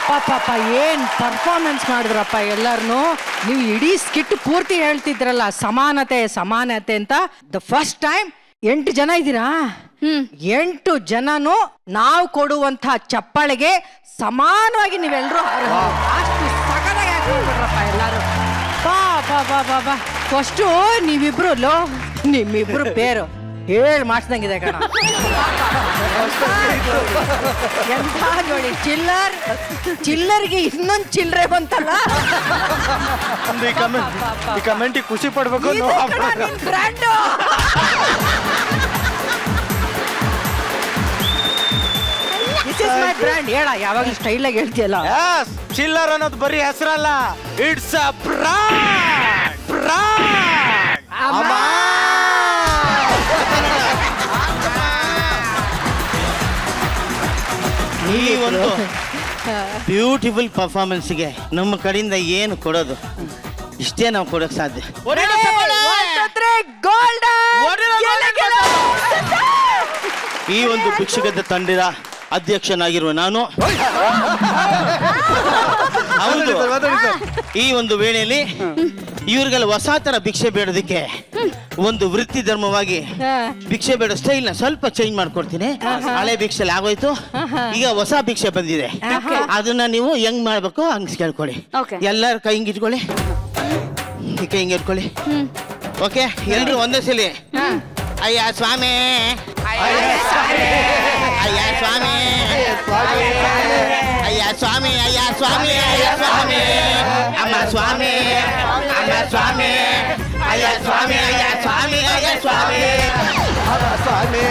ಪಾಪ ಏನ್ ಪರ್ಫಾರ್ಮೆನ್ಸ್ ಮಾಡಿದ್ರಪ್ಪ ಎಲ್ಲಾರನು. ನೀವು ಇಡೀ ಸ್ಕಿಟ್ ಪೂರ್ತಿ ಹೇಳ್ತಿದ್ರಲ್ಲ ಸಮಾನತೆ ಸಮಾನತೆ ಅಂತ. ದ ಫಸ್ಟ್ ಟೈಮ್ 8 ಜನ ಇದ್ದೀರಾ. 8 ಜನನು ನಾವು ಕೊಡುವಂತ ಚಪ್ಪಾಳೆಗೆ ಸಮಾನವಾಗಿ ನೀವೆಲ್ಲರೂ ಅಷ್ಟು ಸಗದಾಗಿ ಹಾಕೊಂಡ್ಬಿಟ್ರಪ್ಪ ಎಲ್ಲಾರು. ಬಾ ಬಾ ಬಾ ಬಾ ಬಾ ಫಸ್ಟು ನೀವಿಬ್ರು ನಿಮ್ಮಿಬ್ರು ಪೇರು ಹೇಳಿ ಮಾಡಿಸ್ದಂಗಿದೆ ಕಣ. ಎಂತ ನೋಡಿ ಚಿಲ್ಲರ್ಗೆ ಇನ್ನೊಂದು ಚಿಲ್ಲರೆ ಬಂತಲ್ಲ. ಈ ಕಮೆಂಟ್ ಖುಷಿ ಪಡ್ಬೇಕು. ಬ್ರ್ಯಾಂಡು ಬ್ರ್ಯಾಂಡ್ ಹೇಳ ಯಾವಾಗಲೂ ಸ್ಟೈಲ್ ಆಗಿ ಹೇಳ್ತೀಯಲ್ಲ. ಚಿಲ್ಲರ್ ಅನ್ನೋದು ಬರೀ ಹೆಸರಲ್ಲ, ಇಟ್ಸ್ ಅ ಬ್ರಾಂಡ್. ಈ ಒಂದು ಬ್ಯೂಟಿಫುಲ್ ಪರ್ಫಾರ್ಮೆನ್ಸ್ಗೆ ನಮ್ಮ ಕಡೆಯಿಂದ ಏನು ಕೊಡೋದು ಇಷ್ಟೇ ನಾವು ಕೊಡೋಕೆ ಸಾಧ್ಯ. ಈ ಒಂದು ಭಿಕ್ಷುಕದ ತಂಡದ ಅಧ್ಯಕ್ಷನಾಗಿರುವ ನಾನು ಹೌದು ಈ ಒಂದು ವೇಳೆಯಲ್ಲಿ ಇವ್ರಿಗೆಲ್ಲ ಹೊಸ ತರ ಭಿಕ್ಷೆ ಬೇಡೋದಕ್ಕೆ ಒಂದು ವೃತ್ತಿ ಧರ್ಮವಾಗಿ ಭಿಕ್ಷೆ ಬೇಡ ಸ್ಟೈಲ್ ನ ಸ್ವಲ್ಪ ಚೇಂಜ್ ಮಾಡ್ಕೊಡ್ತೀನಿ. ಹಳೆ ಭಿಕ್ಷೆಲಿ ಆಗೋಯ್ತು, ಈಗ ಹೊಸ ಭಿಕ್ಷೆ ಬಂದಿದೆ. ಅದನ್ನ ನೀವು ಹೆಂಗ್ ಮಾಡ್ಬೇಕು ಹಂಗ್ ಕೇಳ್ಕೊಳ್ಳಿ. ಎಲ್ಲರ ಕೈ ಹಿಂಗ್ ಇಟ್ಕೊಳ್ಳಿ, ಈ ಕೈ ಹಿಂಗ್ ಇಟ್ಕೊಳ್ಳಿ. ಓಕೆ, ಎಲ್ರು ಒಂದೇ ಸಲ ಅಯ್ಯ ಸ್ವಾಮಿ ಅಯ್ಯ ಸ್ವಾಮಿ ಅಯ್ಯ ಸ್ವಾಮಿ ಅಯ್ಯ ಸ್ವಾಮಿ ಅಯ್ಯ ಸ್ವಾಮಿ ಅಮ್ಮ ಸ್ವಾಮಿ ಅಮ್ಮ ಸ್ವಾಮಿ ಅಯ್ಯ ಸ್ವಾಮಿ ಅಯ್ಯ ಸ್ವಾಮಿ ಅಯ್ಯ ಸ್ವಾಮಿ ಸ್ವಾಮಿ.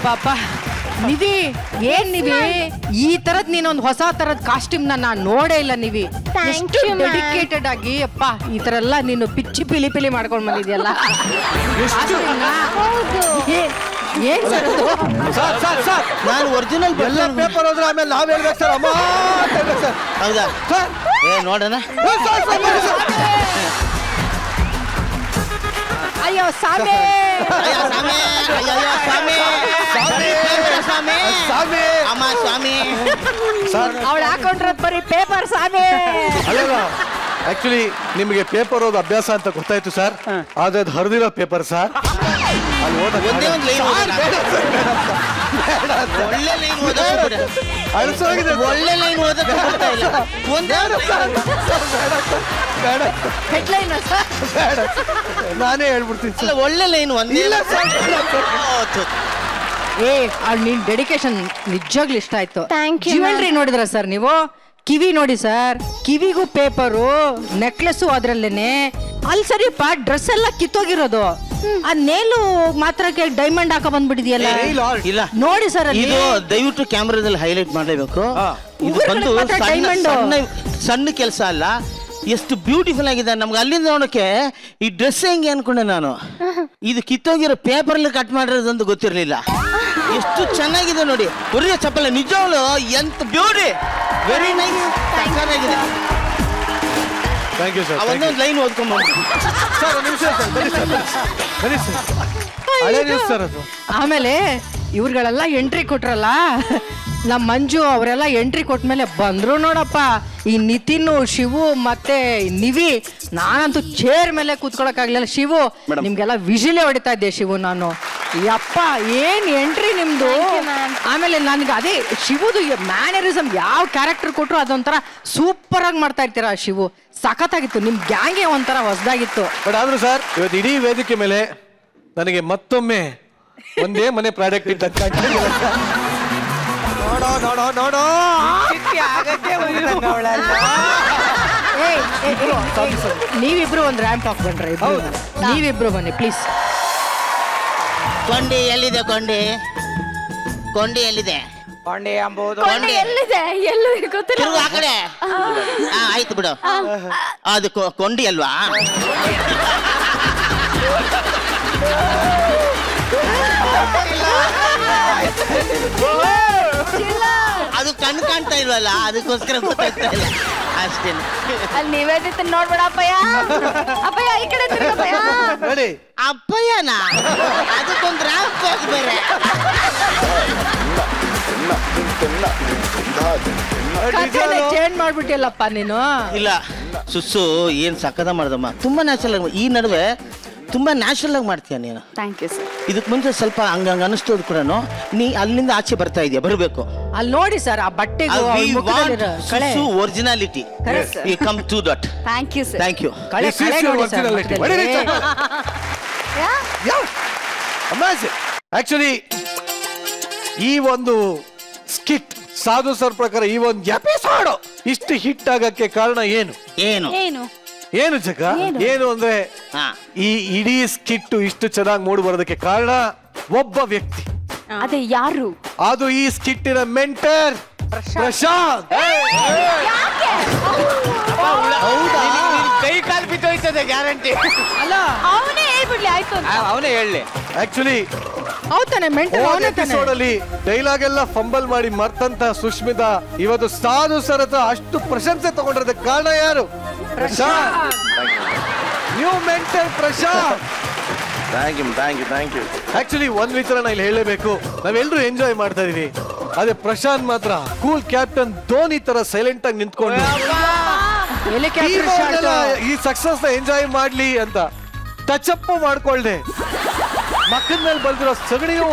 ಪಾಪ ಏನ್ ನೀವಿ ಈ ತರದ್ ನೀನೊಂದು ಹೊಸ ತರದ್ ಕಾಸ್ಟ್ಯೂಮ್ ನಾನು ನೋಡೇ ಇಲ್ಲ. ನೀವಿ ಎಷ್ಟು ಡೆಡಿಕೇಟೆಡ್ ಆಗಿ ಅಪ್ಪ ಈ ತರ ಎಲ್ಲ ನೀನು ಪಿಚ್ಚಿ ಪಿಲಿ ಮಾಡ್ಕೊಂಡ್ ಬಂದಿದ್ಯಲ್ಲ. ಏನ್ ಸರ್ ನಾನು ಒರಿಜಿನಲ್ ಎಲ್ಲ ಪೇಪರ್ ಹೋದ್ರೆ ಆಮೇಲೆ ನಾವ್ ಹೇಳ್ಬೇಕು ಸರ್. ಅಮ್ಮ ಸರ್ ಹೌದಾ ಸರ್ ನೋಡೋಣ. ಅಯ್ಯೋ ಸ್ವಾಮಿ ಅಯ್ಯೋ ಸ್ವಾಮಿ ಅಯ್ಯೋ ಸ್ವಾಮಿ ಸ್ವಾಮಿ ಸ್ವಾಮಿ ಅಮ್ಮ ಸ್ವಾಮಿ ಅವಳು ಹಾಕೊಂಡ್ರದ್ ಬರೀ ಪೇಪರ್ ಸ್ವಾಮಿ. ಅಲ್ಲ ಆಕ್ಚುಲಿ ನಿಮಗೆ ಪೇಪರ್ ಓದೋ ಅಭ್ಯಾಸ ಅಂತ ಗೊತ್ತಾಯ್ತು ಸರ್, ಆದ್ರೆ ಅದು ಹರಿದಿರೋ ಪೇಪರ್ ಸರ್. ಅಲ್ಲಿ ಒಂದೇ ಒಂದು ಲೈನ್ ಒಳ್ಳೆ ಲೈನ್ ಓದೋದು ಅಳಿಸೋಗಿದೆ. ಒಳ್ಳೆ ಲೈನ್ ಓದಕ್ಕೆ ಬರ್ತಾ ಇಲ್ಲ. ಒಂದೇ ಹೆಡ್ಲೈನ್ ನಾನೇ ಹೇಳ್ಬಿಡ್ತೀನಿ ಅಲ್ಲ ಒಳ್ಳೆ ಲೈನ್ ಒಂದೇ ಇಲ್ಲ. ನಿನ್ ಡೆಡಿಕೇಶನ್ ನಿಜವಾಗ್ಲೂ ಇಷ್ಟ ಆಯ್ತು. ಜ್ಯುವೆಲ್ರಿ ನೋಡಿದ್ರ ಸರ್ ನೀವು? ಕಿವಿ ನೋಡಿ ಸರ್, ಕಿವಿಗೂ ಪೇಪರು, ನೆಕ್ಲೆಸ್ಸು ಅದ್ರಲ್ಲೇನೆ. ಅಲ್ಲಿ ಸರಿಪ್ಪ ಡ್ರೆಸ್ ಎಲ್ಲ ಕಿತ್ತೋಗಿರೋದು, ಆ ನೇಲು ಮಾತ್ರ ಡೈಮಂಡ್ ಹಾಕ ಬಂದ್ಬಿಟ್ಟಿದೆಯಲ್ಲ. ಇಲ್ಲ ನೋಡಿ ಸರ್, ಇದು ದಯವಿಟ್ಟು ಕ್ಯಾಮ್ರಾದಲ್ಲಿ ಹೈಲೈಟ್ ಮಾಡಲೇಬೇಕು. ಇದು ಬಂದು ಸಣ್ಣ ಕೆಲಸ ಅಲ್ಲ, ಎಷ್ಟು ಬ್ಯೂಟಿಫುಲ್ ಆಗಿದೆ. ನಮ್ಗೆ ಅಲ್ಲಿಂದ ನೋಡಕ್ಕೆ ಈ ಡ್ರೆಸ್ ಹೆಂಗೆ ಅನ್ಕೊಂಡೆ ನಾನು. ಇದು ಕಿತ್ತೋಗಿರೋ ಪೇಪರ್ಲಿ ಕಟ್ ಮಾಡಿರೋದಂತ ಗೊತ್ತಿರಲಿಲ್ಲ. ಎಷ್ಟು ಚೆನ್ನಾಗಿದೆ ನೋಡಿ. ಉರಿಯ ಚಪ್ಪಲ ನಿಜವಾಗ್ಲು ಎಂತ ಬ್ಯೂಟಿ, ವೆರಿ ನೈಸ್, ಚೆನ್ನಾಗಿದೆ. Thank you sir. ಒಂದೊಂದು ಲೈನ್ ಓದ್ಕೊಂಡ್ಬಂದು ಸರ್ ಒಂದು ನಿಮಿಷ ಸರ್, ಬನ್ನಿ ಸರ್ ಬನ್ನಿ ಸರ್. ಹಳೆ ನ್ಯೂಸ್ ಸರ್ ಅದು. ಆಮೇಲೆ ಇವ್ರುಗಳೆಲ್ಲ ಎಂಟ್ರಿ ಕೊಟ್ರಲ್ಲ, ನಮ್ಮ ಮಂಜು ಅವರೆಲ್ಲ ಎಂಟ್ರಿ ಕೊಟ್ಮೇಲೆ ಬಂದ್ರು ನೋಡಪ್ಪ ಈ ನಿತಿನ್, ಶಿವು ಮತ್ತೆ ನಿವಿ. ನಾನಂತೂ ಚೇರ್ ಮೇಲೆ ಕೂತ್ಕೊಳಕ್ಕಾಗ್ಲಿಲ್ಲ. ಶಿವು ನಿಮ್ಗೆಲ್ಲ ವಿಜಿಲೇ ಹೊಡಿತಾ ಇದ್ದೆ ಶಿವು ನಾನು. ಯಪ್ಪ ಏನ್ ಎಂಟ್ರಿ ನಿಮ್ದು. ಆಮೇಲೆ ನನ್ಗೆ ಅದೇ ಶಿವುದು ಮ್ಯಾನರಿಸಮ್ ಯಾವ ಕ್ಯಾರೆಕ್ಟರ್ ಕೊಟ್ರು ಅದೊಂಥರ ಸೂಪರ್ ಆಗಿ ಮಾಡ್ತಾ ಇರ್ತೀರಾ ಶಿವು. ಸಖತ್ತಾಗಿತ್ತು, ನಿಮ್ ಗ್ಯಾಂಗೆ ಒಂಥರ ಹೊಸದಾಗಿತ್ತು. ಬಟ್ ಆದ್ರೂ ಸರ್ ಇವತ್ತು ಇಡೀ ವೇದಿಕೆ ಮೇಲೆ ನನಗೆ ಮತ್ತೊಮ್ಮೆ ಒಂದೇ ಮನೆ ಪ್ರಾಡಕ್ಟ್ ಇದ್ದ ನೋಡೋ ನೋಡೋ ನೋಡೋ ನೀವಿಬ್ರು ಒಂದು ರ್ಯಾಂಪ್ ಹಾಕ್ ಬನ್ರಿ. ನೀವಿಬ್ರು ಬನ್ನಿ ಪ್ಲೀಸ್. ಕೊಂಡಿ ಎಲ್ಲಿದೆ? ಕೊಂಡಿ ಕೊಂಡಿ ಎಲ್ಲಿದೆ? ಕೊಂಡಿ ಎಂಬುದು ಎಲ್ಲಿದೆ ಎಲ್ಲೂ ಗೊತ್ತಿಲ್ಲ. ತಿರುಗು ಆ ಕಡೆ. ಆಯ್ತು ಬಿಡು, ಅದು ಕೊಂಡಿ ಅಲ್ವಾ? ಅದು ಕಣ್ಣು ಕಾಣ್ತಾ ಇಲ್ವಲ್ಲ, ಅದಕ್ಕೋಸ್ಕರ ಗೊತ್ತಾಗ್ತಾ ಇಲ್ಲ ಅಷ್ಟೇನೆ. ಅಲ್ಲಿ ನಿವೇದಿತ ನೋಡ್ಬೇಡ ಅಪ್ಪಯ್ಯ. ಅಪ್ಪಯ್ಯ ಈ ಕಡೆ ತಿರುಗಪ್ಪಯ್ಯ. ನೋಡಿ ಅಪ್ಪಯ್ಯನಾ, ಅದಕ್ಕೊಂದು ರಾಕ್ ಹೋಗಿ ಬೇರೆ. ಚೇಂಜ್ ಮಾಡ್ಬಿಟ್ಟಿಲ್ಲಪ್ಪ ನೀನು. ಇಲ್ಲ ಸುಸ್ಸು ಏನ್ ಸಕ್ಕದ ಮಾಡ್ದಮ್ಮ, ತುಂಬಾ ನ್ಯಾಚುರಲ್ ಆಗಿ. ಈ ನಡುವೆ ತುಂಬಾ ನ್ಯಾಚುರಲ್ ಆಗಿ ಮಾಡ್ತೀಯ ನೀನು. Thank you sir. ಇದಕ್ ಮುಂಚೆ ಸ್ವಲ್ಪ ಹಂಗಂಗ ಅನಿಸ್ತದ ಕೂಡ ನೀ ಅಲ್ಲಿಂದ ಆಚೆ ಬರ್ತಾ ಇದೆಯಾ, ಬರಬೇಕು. ಅಲ್ಲಿ ನೋಡಿ ಸರ್, ಆ ಬಟ್ಟೆಗೆ originality. Come to that. Thank you sir. Thank you. Actually ಈ ಒಂದು ಸ್ಕಿಟ್ ಸಾಧು ಸರ್ ಪ್ರಕಾರ ಈ ಒಂದು ಎಪಿಸೋಡ್ ಇಷ್ಟು ಹಿಟ್ ಆಗಕ್ಕೆ ಕಾರಣ ಏನು? ಏನು ಏನು ಏನು ಜಗ ಏನು ಅಂದ್ರೆ ಈ ಇಡೀ ಸ್ಕಿಟ್ ಇಷ್ಟು ಚೆನ್ನಾಗಿ ಮೂಡಿ ಬರೋದಕ್ಕೆ ಕಾರಣ ಒಬ್ಬ ವ್ಯಕ್ತಿ. ಅದೇ ಯಾರು? ಅದು ಈ ಸ್ಕಿಟ್ಟಿನ ಮೆಂಟರ್ ಪ್ರಶಾಂತ್. ಕೈ ಕಾಲು ಬಿದ್ದೋಯ್ತದೆ ಗ್ಯಾರಂಟಿ. ಅಲ್ಲ ಅವನೇ ಹೇಳ್ಬಿಡ್ಲಿ ಆಯ್ತು ಅಂತ. ಅವನೇ ಹೇಳಿ. ಆಕ್ಚುಲಿ ಹೌದಾನೆ ಮೆಂಟಲ್ ಎಪಿಸೋಡ್ ಅಲ್ಲಿ ಡೈಲಾಗ್ ಎಲ್ಲ ಫಂಬಲ್ ಮಾಡಿ ಮರ್ತಂತ ಸುಷ್ಮಿತಾ ಇವತ್ತು ಸಾಧು ಸರ್ ಹತ್ರ ಅಷ್ಟು ಪ್ರಶಂಸೆ ತಗೊಂಡಿರೋದಕ್ಕೆ ಕಾರಣ ಯಾರು? Prashant. New mentor Prashant. Thank you. Actually ಒಂದ್ ವಿಚಾರ ನಾ ಇಲ್ಲಿ ಹೇಳಲೇಬೇಕು, ನಾವೆಲ್ಲರೂ ಎಂಜಾಯ್ ಮಾಡ್ತಾ ಇದೀವಿ. ಅದೇ ಪ್ರಶಾಂತ್ ಮಾತ್ರ ಕೂಲ್ ಕ್ಯಾಪ್ಟನ್ ಧೋನಿ ತರ ಸೈಲೆಂಟ್ ಆಗಿ ನಿಂತ್ಕೊಂಡು ಈ ಸಕ್ಸಸ್ ನ ಎಂಜಾಯ್ ಮಾಡ್ಲಿ ಅಂತ ಟಚ್ ಅಪ್ ಮಾಡ್ಕೊಳ್ದೆ ಮಕ್ಕದ ಮೇಲೆ ಬಂದಿರೋ ಸಗಣಿಯೂ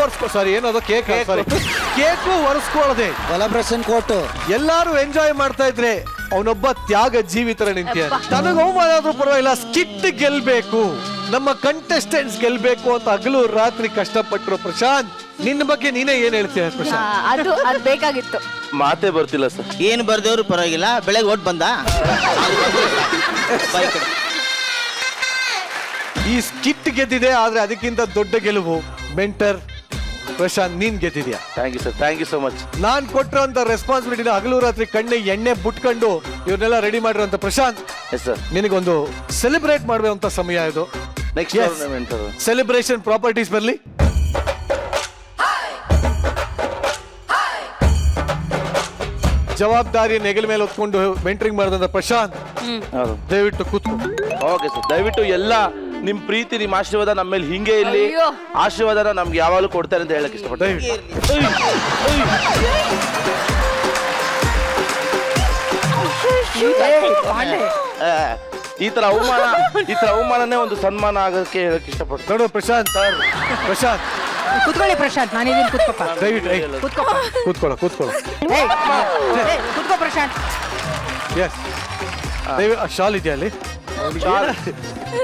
ಕೇಕು ಒರೆಸ್ಕೊಳ್ಳದೆ ಸೆಲೆಬ್ರೇಷನ್ ಕೊಟ್ಟು ಎಲ್ಲಾರು ಎಂಜಾಯ್ ಮಾಡ್ತಾ ಇದ್ರೆ ಅವನೊಬ್ಬ ತ್ಯಾಗ ಜೀವಿ ತರ ನಿಂತಿಯ. ತನಗ ಅವಮಾನ ಆದ್ರೂ ಪರವಾಗಿಲ್ಲ, ಸ್ಕಿಟ್ ಗೆಲ್ಬೇಕು, ನಮ್ಮ ಕಂಟೆಸ್ಟೆಂಟ್ಸ್ ಗೆಲ್ಬೇಕು ಅಂತ ಹಗಲು ರಾತ್ರಿ ಕಷ್ಟಪಟ್ಟರು ಪ್ರಶಾಂತ್. ನಿನ್ನ ಬಗ್ಗೆ ನೀನೇ ಏನ್ ಹೇಳ್ತೀಯ ಪ್ರಶಾಂತ್? ಅದು ಬೇಕಾಗಿತ್ತು. ಮಾತೇ ಬರ್ತಿಲ್ಲ ಸರ್. ಏನು ಬರ್ದೇವ್ರು ಪರವಾಗಿಲ್ಲ, ಬೆಳಗ್ಗೆ ಓಟ್ ಬಂದ. ಈ ಸ್ಕಿಟ್ ಗೆದ್ದಿದೆ, ಆದ್ರೆ ಅದಕ್ಕಿಂತ ದೊಡ್ಡ ಗೆಲುವು ಮೆಂಟರ್ ಪ್ರಶಾಂತ್ ನೀನ್ ಗೆದ್ದಿದ್ಯಾ. Thank you so much. ನಾನ್ ಕೊಟ್ಟಿರೋಂತ ರೆಸ್ಪಾನ್ಸಿಬಿಲಿಟಿನ ಹಗಲು ರಾತ್ರಿ ಕಣ್ಣೆ ಎಣ್ಣೆ ಬುಟ್ಕೊಂಡು ಇವ್ರನ್ನೆಲ್ಲ ರೆಡಿ ಮಾಡಿರೋಂತ ಪ್ರಶಾಂತ್, ನಿನಗೊಂದು ಸೆಲೆಬ್ರೇಟ್ ಮಾಡುವಂತ ಸಮಯ ಇದು. ನೆಕ್ಸ್ಟ್ ಸೆಲೆಬ್ರೇಷನ್ ಪ್ರಾಪರ್ಟೀಸ್ ಬರ್ಲಿ. ಜವಾಬ್ದಾರಿ ನೆಗಲ ಮೇಲೆ ಹೊತ್ಕೊಂಡು ಮೆಂಟರಿಂಗ್ ಮಾಡಿದಂತ ಪ್ರಶಾಂತ್, ದಯವಿಟ್ಟು ಕೂತ್ಕೊ. ಓಕೆ ಸರ್, ದಯವಿಟ್ಟು ಎಲ್ಲ ನಿಮ್ ಪ್ರೀತಿ ನಿಮ್ ಆಶೀರ್ವಾದ ನಮ್ಮ ಮೇಲೆ ಹಿಂಗೆ ಇಲ್ಲಿ ಆಶೀರ್ವಾದನ ನಮ್ಗೆ ಯಾವಾಗಲೂ ಕೊಡ್ತಾರೆ ಅಂತ ಹೇಳಕ್ ಇಷ್ಟಪಡ್ತೀನಿ. ಈ ತರ ಅವಮಾನನೇ ಒಂದು ಸನ್ಮಾನ ಆಗೋಕ್ಕೆ ಹೇಳಕ್ ಇಷ್ಟಪಡ್ತೀನಿ. ನೋಡು ಪ್ರಶಾಂತ್ ಕೂತ್ಕೊಳ್ಳಿ ಪ್ರಶಾಂತ್, ನಾನಿದ್ದೀನಿ, ಕೂತ್ಕೊಪ್ಪ. ದಯವಿಟ್ಟು ಕೂತ್ಕೊಳ್ಳೋ ಕೂತ್ಕೋ ಪ್ರಶಾಂತ್. ಎಸ್, ಶಾಲ್ ಇದೆಯಾ ಅಲ್ಲಿ?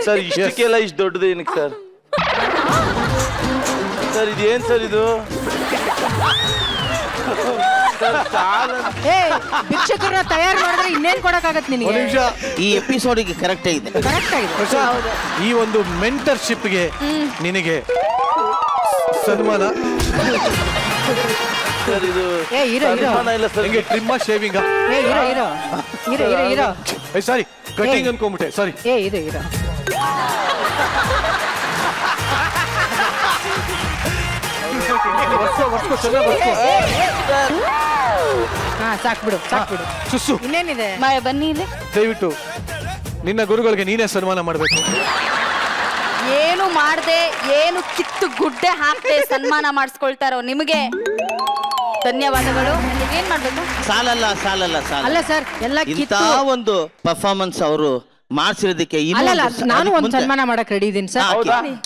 ಸರ್ ಇಷ್ಟಕ್ಕೆಲ್ಲ ಇಷ್ಟು ದೊಡ್ಡದು ಏನಕ್ಕೆ ಸರ್? ಸರ್ ಇದೇನ್ ಸರ್ ಇದು? ಭಿಕ್ಷಕರನ್ನ ತಯಾರು ಮಾಡಿದ್ರೆ ಇನ್ನೇನ್ ಕೊಡಕ್ಕಾಗತ್ತೆ ನಿನಗೆ? ಈ ಎಪಿಸೋಡಿಗೆ ಕರೆಕ್ಟ್ ಆಗಿದೆ. ಈ ಒಂದು ಮೆಂಟರ್ಶಿಪ್ಗೆ ನಿನಗೆ ಸನ್ಮಾನ. ಸರ್ ಇದು ಸನ್ಮಾನ ಇಲ್ಲ ಸರ್, ಹಿಂಗೆ ಟ್ರಿಮ್ಮ ಶೇವಿಂಗ? ಸಾರಿ, ಕಟಿಂಗ್ ಅನ್ಕೊಂಬಿಟ್ಟೆ, ಸಾರಿ. ಸಾಕ್ಬಿಡು ಸುಸ್ಸು. ಇನ್ನೇನಿದೆ? ಬನ್ನಿ ಇಲ್ಲಿ. ದಯವಿಟ್ಟು ನಿನ್ನ ಗುರುಗಳಿಗೆ ನೀನೇ ಸನ್ಮಾನ ಮಾಡಬೇಕು. ಏನು ಮಾಡ್ದೆ, ಏನು ಕಿತ್ತು ಗುಡ್ಡೆ ಹಾಕ್ದೆ ಸನ್ಮಾನ ಮಾಡಿಸ್ಕೊಳ್ತಾರೋ ನಿಮಗೆ ಧನ್ಯವಾದಗಳು. ಏನ್ ಮಾಡ್ಬೇಕು? ಸಾಲಲ್ಲ ಅಲ್ಲ ಸರ್, ಎಲ್ಲ ಇಂತ ಒಂದು ಪರ್ಫಾರ್ಮೆನ್ಸ್ ಅವರು ಮಾಡ್ಸಿರೋದಕ್ಕೆ ನಾನು ಒಂದು ಸನ್ಮಾನ ಮಾಡಕ್ ರೆಡಿ ಇದೀನಿ ಸರ್.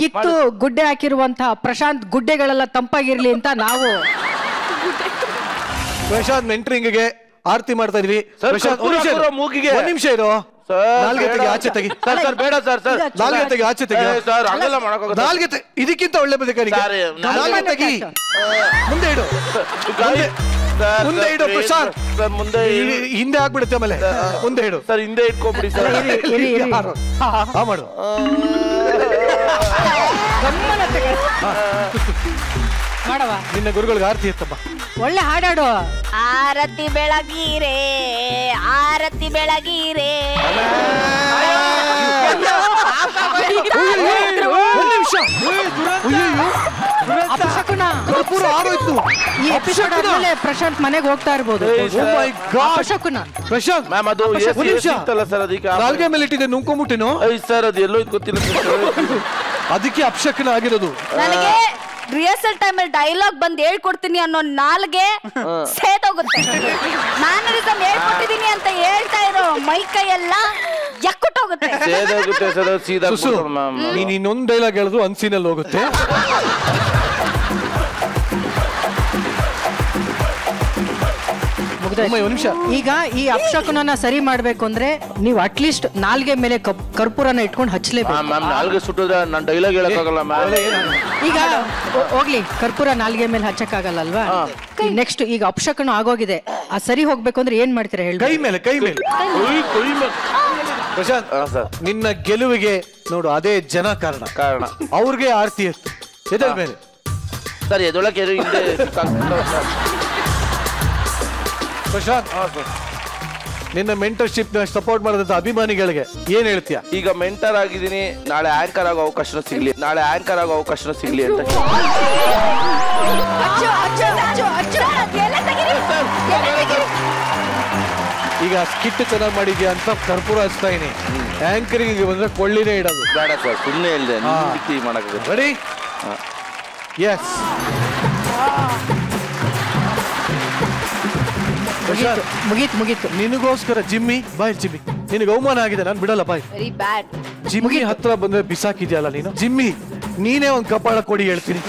ಕಿತ್ತು ಗುಡ್ಡೆ ಹಾಕಿರುವಂತಹ ಪ್ರಶಾಂತ್ ಗುಡ್ಡೆಗಳೆಲ್ಲ ತಂಪಾಗಿರ್ಲಿ ಅಂತ ನಾವು ಪ್ರಶಾಂತ್ ಮೆಂಟರಿಂಗ್ಗೆ ಆರತಿ ಮಾಡ್ತಾ ಇದೀವಿ. ಮೂಗಿಗೆ ಒಂದ್ ನಿಮಿಷ ಇರು. ನಾಲ್ಗೆ ತೆಗಿ, ಆಚೆ ತೆಗಿ. ಸರ್ ಬೇಡ ಸರ್, ನಾಲ್ಗೆ ತೆಗಿ, ಆಚೆ ತೆಗಿ. ಸರ್ ಹಂಗೆಲ್ಲ ಮಾಡಕ್ ನಾಲ್ಗೆ ಇದಕ್ಕಿಂತ ಒಳ್ಳೆ ಬದುಕರಿಗೆ ನಾಲ್ಗೆ ತೆಗಿ. ಮುಂದೆ ಇಡು, ಮುಂದೆ ಇಡು ಪ್ರಶಾಂತ್. ಸರ್ ಮುಂದೆ ಹಿಂದೆ ಆಗ್ಬಿಡುತ್ತೆ, ಆಮೇಲೆ ಮುಂದೆ ಇಡು. ಸರ್ ಹಿಂದೆ ಇಟ್ಕೊಂಡ್ಬಿಡಿ ಸರ್. ಮಾಡು. ಮಾಡವ. ನಿನ್ನ ಗುರುಗಳಿಗೆ ಆರತಿ ಎತ್ತಪ್ಪ. ಒಳ್ಳೆ ಹಾಡಾಡು. ಆರತಿ ಬೆಳಗೀರೆ, ಆರತಿ ಬೆಳಗೀರೆ. ಒಂದ್ ನಿಮಿಷ. ಅಪಶಕುನ. ಕರ್ಪೂರ ಆರೋಯ್ತು. ಈ ಎಪಿಸೋಡ್ ಆದ್ಮೇಲೆ ಪ್ರಶಾಂತ್ ಮನೆಗೆ ಹೋಗ್ತಾ ಇರ್ಬೋದು. Oh my God. ಅಪಶಕುನ. ಪ್ರಶಾಂತ್ ಮ್ಯಾಮ್ ಅದು ಒಂದ್ ನಿಮಿಷ. ಸರ್ ಅದಕ್ಕೆ ನಾಲ್ಗೆ ಮೇಲೆ ಇಟ್ಟಿದ್ದೆ ನುಂಕೊಂಬಿಟ್ಟೇನೋ. ಸರ್ ಅದು ಎಲ್ಲೋ ಇದು ಗೊತ್ತಿಲ್ಲ ಅದಕ್ಕೆ ಅಪಶಕನ ಆಗಿರೋದು. ನನಗೆ ರಿಹರ್ಸಲ್ ಟೈಮಲ್ಲಿ ಡೈಲಾಗ್ ಬಂದು ಹೇಳ್ಕೊಡ್ತೀನಿ ಅನ್ನೋ ನಾಲ್ಗೆ ಸೇದೋಗುತ್ತೆ. ಮ್ಯಾನರಿಸಮ್ ಹೇಳ್ಕೊಟ್ಟಿದೀನಿ ಅಂತ ಹೇಳ್ತಾ ಇರೋ ಮೈ ಕೈ ಎಲ್ಲ ಎಕ್ಕುಟ್ಟೋಗುತ್ತೆ. ಸೇದೋಗುತ್ತೆ ಸರ್ ಸೀದಾ ಸುಸು, ನೀನ್ ಇನ್ನೊಂದ್ ಡೈಲಾಗ್ ಹೇಳಿದ್ರು ಅನ್ಸಿನಲ್ಲಿ ಹೋಗುತ್ತೆ. ಒಂದ್ ನಿಮಿಷ. ಈಗ ಈ ಅಪಶಕುನನ್ನ ಸರಿ ಮಾಡ್ಬೇಕು ಅಂದ್ರೆ ನೀವು ಅಟ್ಲೀಸ್ಟ್ ನಾಲ್ಗೆ ಮೇಲೆ ಕರ್ಪೂರನ ಇಟ್ಕೊಂಡು ಹಚ್ಚಲೇಬೇಕು. ಮ್ಯಾಮ್ ನಾಲ್ಗೆ ಸುಟ್ಟಿದ್ರೆ ನಾನು ಡೈಲಾಗ್ ಹೇಳಕ್ಕಾಗಲ್ಲ ಮ್ಯಾಮ್. ಈಗ ಹೋಗ್ಲಿ, ಕರ್ಪೂರ ನಾಲ್ಗೆ ಮೇಲೆ ಹಚ್ಚಕ್ಕಾಗಲ್ಲ ಅಲ್ವಾ? ನೆಕ್ಸ್ಟ್ ಈಗ ಅಪಶಕುನ ಆಗೋಗಿದೆ, ಆ ಸರಿ ಹೋಗ್ಬೇಕು ಅಂದ್ರೆ ಏನ್ ಮಾಡ್ತೀರಾ ಹೇಳಿ? ಕೈ ಮೇಲೆ ಪ್ರಶಾಂತ್, ನಿನ್ನ ಗೆಲುವಿಗೆ ನೋಡು ಅದೇ ಜನ ಕಾರಣ. ಅವ್ರಿಗೆ ಆರ್ತಿ ಎದಲ್ ಮೇಲೆ ಸರ್ ಎದೊಳಕ್ಕೆ ಪ್ರಶಾಂತ್, ನಿನ್ನ ಮೆಂಟರ್ಶಿಪ್ ಸಪೋರ್ಟ್ ಮಾಡಿದಂತ ಅಭಿಮಾನಿಗಳಿಗೆ ಏನ್ ಹೇಳ್ತೀಯ? ಈಗ ಮೆಂಟರ್ ಆಗಿದ್ದೀನಿ, ನಾಳೆ ಆಂಕರ್ ಆಗೋ ಅವಕಾಶ ಸಿಗ್ಲಿ ಅಂತ. ಈಗ ಸ್ಕಿಟ್ ಚೆನ್ನಾಗಿ ಮಾಡಿದ್ಯಾ ಅಂತ ಕರ್ಪೂರ ಹಚ್ತಾ ಇದೀನಿ. ಆಂಕರಿಂಗ್ ಬಂದ್ರೆ ಕೊಳ್ಳಿನೇ ಇಡೋದು ಬೇಡ ಸರ್, ಸುಮ್ಮನೆ ಹೇಳ್ದೆ ಮಾಡಕ್ಕೆ. ರೆಡಿ? ಎಸ್. ಮುಗೀತು. ನಿನಗೋಸ್ಕರ ಜಿಮ್ಮಿ ಬಾಯ್, ಜಿಮ್ಮಿ ನಿನಗೆ ಅವಮಾನ ಆಗಿದೆ, ನಾನು ಬಿಡಲ್ಲ ಬಾಯ್. Very bad. ಜಿಮ್ಮಿ ಹತ್ರ ಬಂದ್ರೆ ಬಿಸಾಕಿದ್ಯಲ್ಲ ನೀನು. ಜಿಮ್ಮಿ ನೀನೇ ಒಂದ್ ಕಪಾಳ ಕೊಡಿ ಹೇಳ್ತೀನಿ.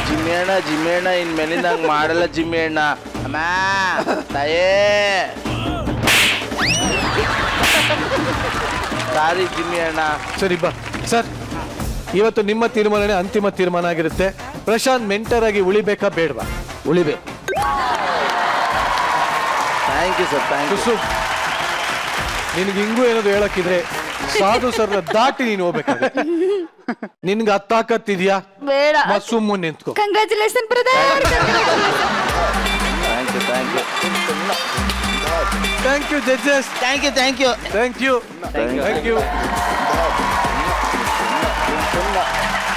ಜಿಮ್ಮಿ ಅಣ್ಣ ಇನ್ ಮೇಲಿಂದ ಹಂಗ್ ಮಾಡಲ್ಲ ಜಿಮ್ಮಿ ಅಣ್ಣ. ಅಮ್ಮ ತಾಯೇ ಸಾರಿ ಜಿಮ್ಮಿ ಅಣ್ಣ. ಸರಿ ಬಾ ಸರ್, ಇವತ್ತು ನಿಮ್ಮ ತೀರ್ಮಾನನೇ ಅಂತಿಮ ತೀರ್ಮಾನ ಆಗಿರುತ್ತೆ. ಪ್ರಶಾಂತ್ ಮೆಂಟರ್ ಆಗಿ ಉಳಿಬೇಕಾ ಬೇಡವಾ? ಉಳಿಬೇಕು. Thank you sir, thank you. ನಿನ್ಗೆ ಹಿಂಗೂ ಏನಾದ್ರು ಹೇಳಕ್ಕಿದ್ರೆ ಸಾಧು ಸರ್ ದಾಟಿ ನೀನು ಹೋಗ್ಬೇಕಾಗುತ್ತೆ. ನಿನ್ಗೆ ಹತ್ತಾಕತ್ತಿದ್ಯಾ? ಬೇಡ, ಸುಮ್ಮನೆ ನಿಂತ್ಕೋ. Congratulation brother. Thank you judges. Thank you.